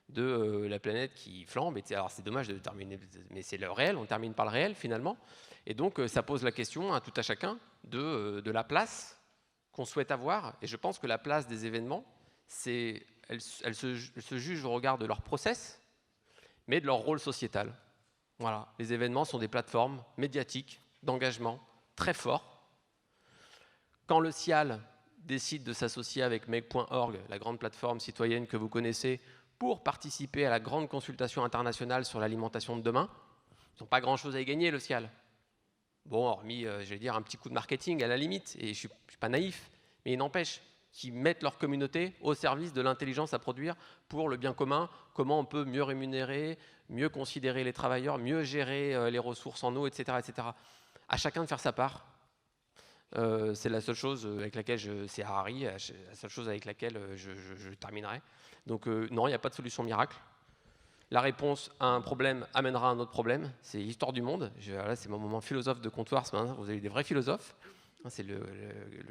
de la planète qui flambe. Alors c'est dommage de terminer, mais c'est le réel, on termine par le réel finalement. Et donc ça pose la question à tout à chacun de la place qu'on souhaite avoir. Et je pense que la place des événements, elle se juge au regard de leur process, mais de leur rôle sociétal. Voilà. Les événements sont des plateformes médiatiques, d'engagement très forts. Quand le CIAL décide de s'associer avec Make.org, la grande plateforme citoyenne que vous connaissez, pour participer à la grande consultation internationale sur l'alimentation de demain, ils n'ont pas grand-chose à y gagner, le CIAL. Bon, hormis, je vais dire, un petit coup de marketing à la limite, et je ne suis pas naïf, mais il n'empêche qu'ils mettent leur communauté au service de l'intelligence à produire pour le bien commun, comment on peut mieux rémunérer, mieux considérer les travailleurs, mieux gérer les ressources en eau, etc., etc. À chacun de faire sa part. C'est la seule chose avec laquelle c'est Harari, la seule chose avec laquelle je terminerai. Donc non, il n'y a pas de solution miracle. La réponse à un problème amènera un autre problème. C'est l'histoire du monde. Là, c'est mon moment philosophe de comptoir ce matin. Vous avez des vrais philosophes. C'est le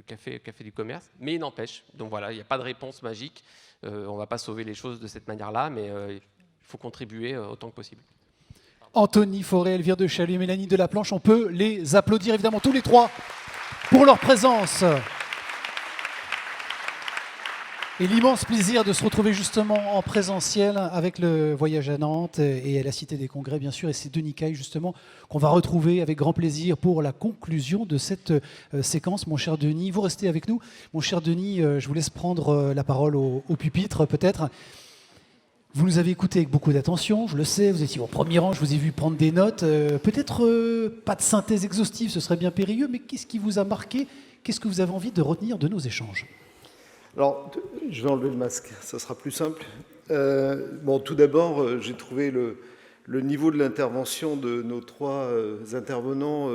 café du commerce. Mais il n'empêche. Donc voilà, il n'y a pas de réponse magique. On ne va pas sauver les choses de cette manière-là, mais il faut contribuer autant que possible. Anthony Forêt, Elvire de Chalut, Mélanie Delaplanche, on peut les applaudir évidemment tous les trois pour leur présence. Et l'immense plaisir de se retrouver justement en présentiel avec le voyage à Nantes et à la Cité des Congrès, bien sûr, et c'est Denis Caille, justement, qu'on va retrouver avec grand plaisir pour la conclusion de cette séquence. Mon cher Denis, vous restez avec nous. Mon cher Denis, je vous laisse prendre la parole au pupitre, peut-être. Vous nous avez écoutés avec beaucoup d'attention, je le sais, vous étiez au premier rang, je vous ai vu prendre des notes. Peut-être pas de synthèse exhaustive, ce serait bien périlleux, mais qu'est-ce qui vous a marqué? Qu'est-ce que vous avez envie de retenir de nos échanges? Alors, je vais enlever le masque, ça sera plus simple. Bon, tout d'abord, j'ai trouvé le niveau de l'intervention de nos trois intervenants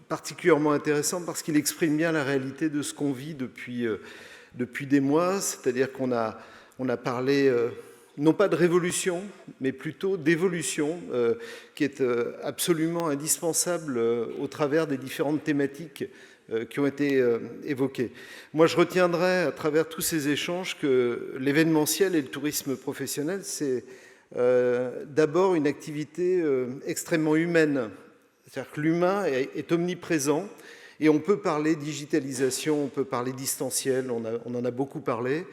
particulièrement intéressant parce qu'il exprime bien la réalité de ce qu'on vit depuis des mois, c'est-à-dire qu'on a parlé... non pas de révolution, mais plutôt d'évolution, qui est absolument indispensable au travers des différentes thématiques qui ont été évoquées. Moi, je retiendrai à travers tous ces échanges que l'événementiel et le tourisme professionnel, c'est d'abord une activité extrêmement humaine. C'est-à-dire que l'humain est omniprésent et on peut parler digitalisation, on peut parler distanciel, on en a beaucoup parlé.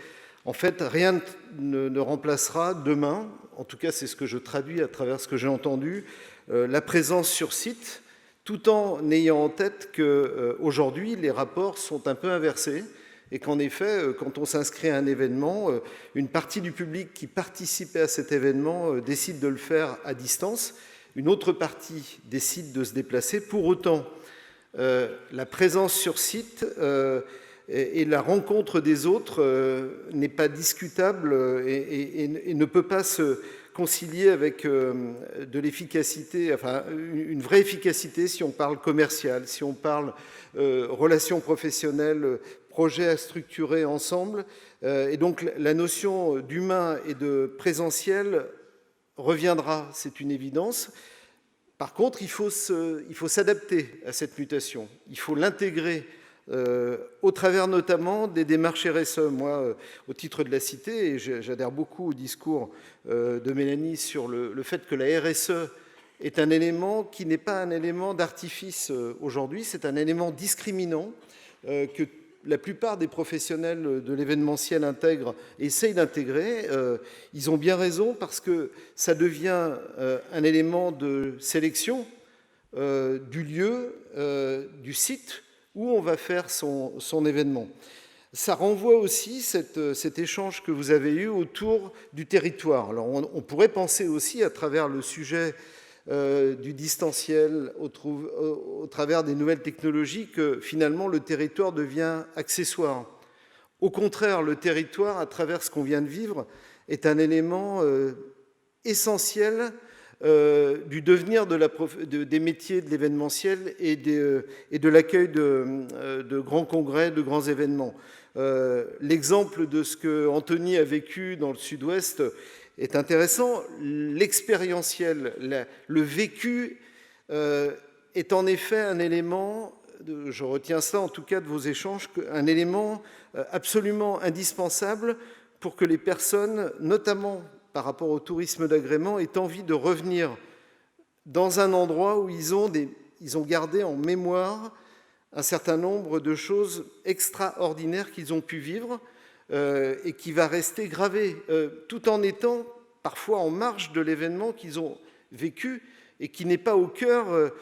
En fait, rien ne remplacera demain, en tout cas c'est ce que je traduis à travers ce que j'ai entendu, la présence sur site, tout en ayant en tête qu'aujourd'hui les rapports sont un peu inversés et qu'en effet, quand on s'inscrit à un événement, une partie du public qui participait à cet événement décide de le faire à distance, une autre partie décide de se déplacer. Pour autant, la présence sur site et la rencontre des autres n'est pas discutable et ne peut pas se concilier avec de l'efficacité, enfin une vraie efficacité si on parle commercial, si on parle relations professionnelles, projets à structurer ensemble. Et donc la notion d'humain et de présentiel reviendra, c'est une évidence. Par contre, il faut s'adapter à cette mutation. Il faut l'intégrer au travers notamment des démarches RSE. Moi, au titre de la Cité, et j'adhère beaucoup au discours de Mélanie sur le fait que la RSE est un élément qui n'est pas un élément d'artifice aujourd'hui, c'est un élément discriminant que la plupart des professionnels de l'événementiel intègrent, essayent d'intégrer. Ils ont bien raison parce que ça devient un élément de sélection du lieu, du site où on va faire son événement. Ça renvoie aussi cet échange que vous avez eu autour du territoire. Alors on pourrait penser aussi à travers le sujet du distanciel, au travers des nouvelles technologies, que finalement le territoire devient accessoire. Au contraire, le territoire, à travers ce qu'on vient de vivre, est un élément essentiel du devenir des métiers de l'événementiel et de l'accueil de grands congrès, de grands événements. L'exemple de ce que Anthony a vécu dans le Sud-Ouest est intéressant. L'expérientiel, le vécu est en effet un élément, je retiens ça en tout cas de vos échanges, un élément absolument indispensable pour que les personnes, notamment par rapport au tourisme d'agrément, aient envie de revenir dans un endroit où ils ont gardé en mémoire un certain nombre de choses extraordinaires qu'ils ont pu vivre et qui va rester gravé, tout en étant parfois en marge de l'événement qu'ils ont vécu et qui n'est pas au cœur,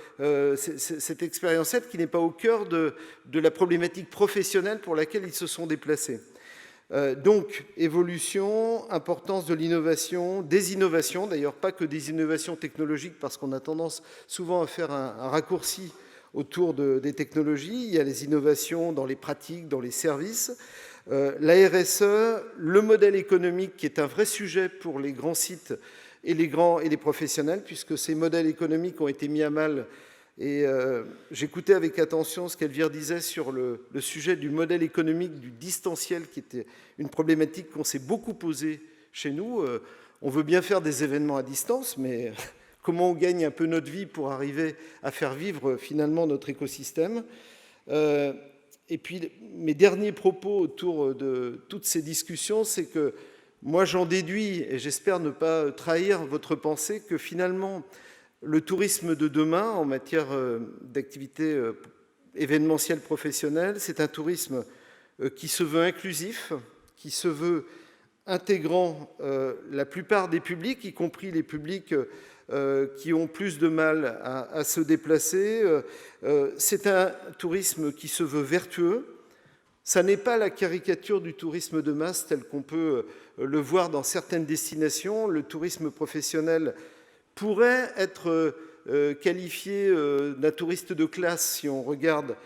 cette expérience qui n'est pas au cœur de la problématique professionnelle pour laquelle ils se sont déplacés. Donc, évolution, importance de l'innovation, des innovations, d'ailleurs pas que des innovations technologiques, parce qu'on a tendance souvent à faire un raccourci autour des technologies. Il y a les innovations dans les pratiques, dans les services. La RSE, le modèle économique qui est un vrai sujet pour les grands sites et les professionnels, puisque ces modèles économiques ont été mis à mal. Et j'écoutais avec attention ce qu'Elvire disait sur le sujet du modèle économique du distanciel, qui était une problématique qu'on s'est beaucoup posée chez nous. On veut bien faire des événements à distance, mais comment on gagne un peu notre vie pour arriver à faire vivre finalement notre écosystème. Et puis mes derniers propos autour de toutes ces discussions, c'est que moi j'en déduis, et j'espère ne pas trahir votre pensée, que finalement le tourisme de demain en matière d'activité événementielle professionnelle, c'est un tourisme qui se veut inclusif, qui se veut intégrant la plupart des publics, y compris les publics qui ont plus de mal à se déplacer. C'est un tourisme qui se veut vertueux. Ça n'est pas la caricature du tourisme de masse tel qu'on peut le voir dans certaines destinations. Le tourisme professionnel pourrait être qualifié d'un touriste de classe si on regarde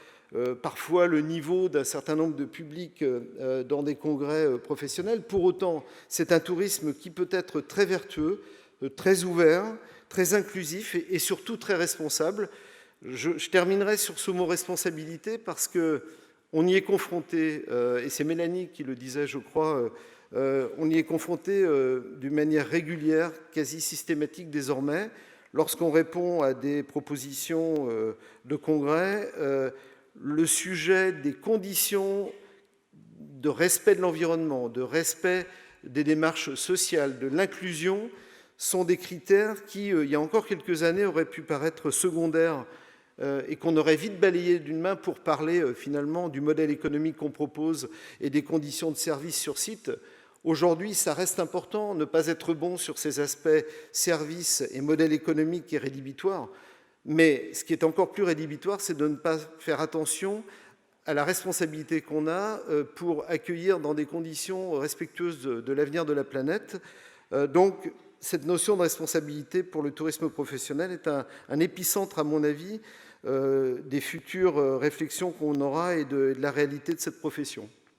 parfois le niveau d'un certain nombre de publics dans des congrès professionnels. Pour autant, c'est un tourisme qui peut être très vertueux, très ouvert, très inclusif et surtout très responsable. Je terminerai sur ce mot responsabilité parce qu'on y est confronté, et c'est Mélanie qui le disait, je crois, on y est confronté d'une manière régulière, quasi systématique désormais, lorsqu'on répond à des propositions de congrès. Le sujet des conditions de respect de l'environnement, de respect des démarches sociales, de l'inclusion, sont des critères qui, il y a encore quelques années, auraient pu paraître secondaires et qu'on aurait vite balayé d'une main pour parler finalement du modèle économique qu'on propose et des conditions de service sur site. Aujourd'hui, ça reste important, ne pas être bon sur ces aspects services et modèle économique et rédhibitoire. Mais ce qui est encore plus rédhibitoire, c'est de ne pas faire attention à la responsabilité qu'on a pour accueillir dans des conditions respectueuses de l'avenir de la planète. Donc, cette notion de responsabilité pour le tourisme professionnel est un épicentre, à mon avis, des futures réflexions qu'on aura et de la réalité de cette profession.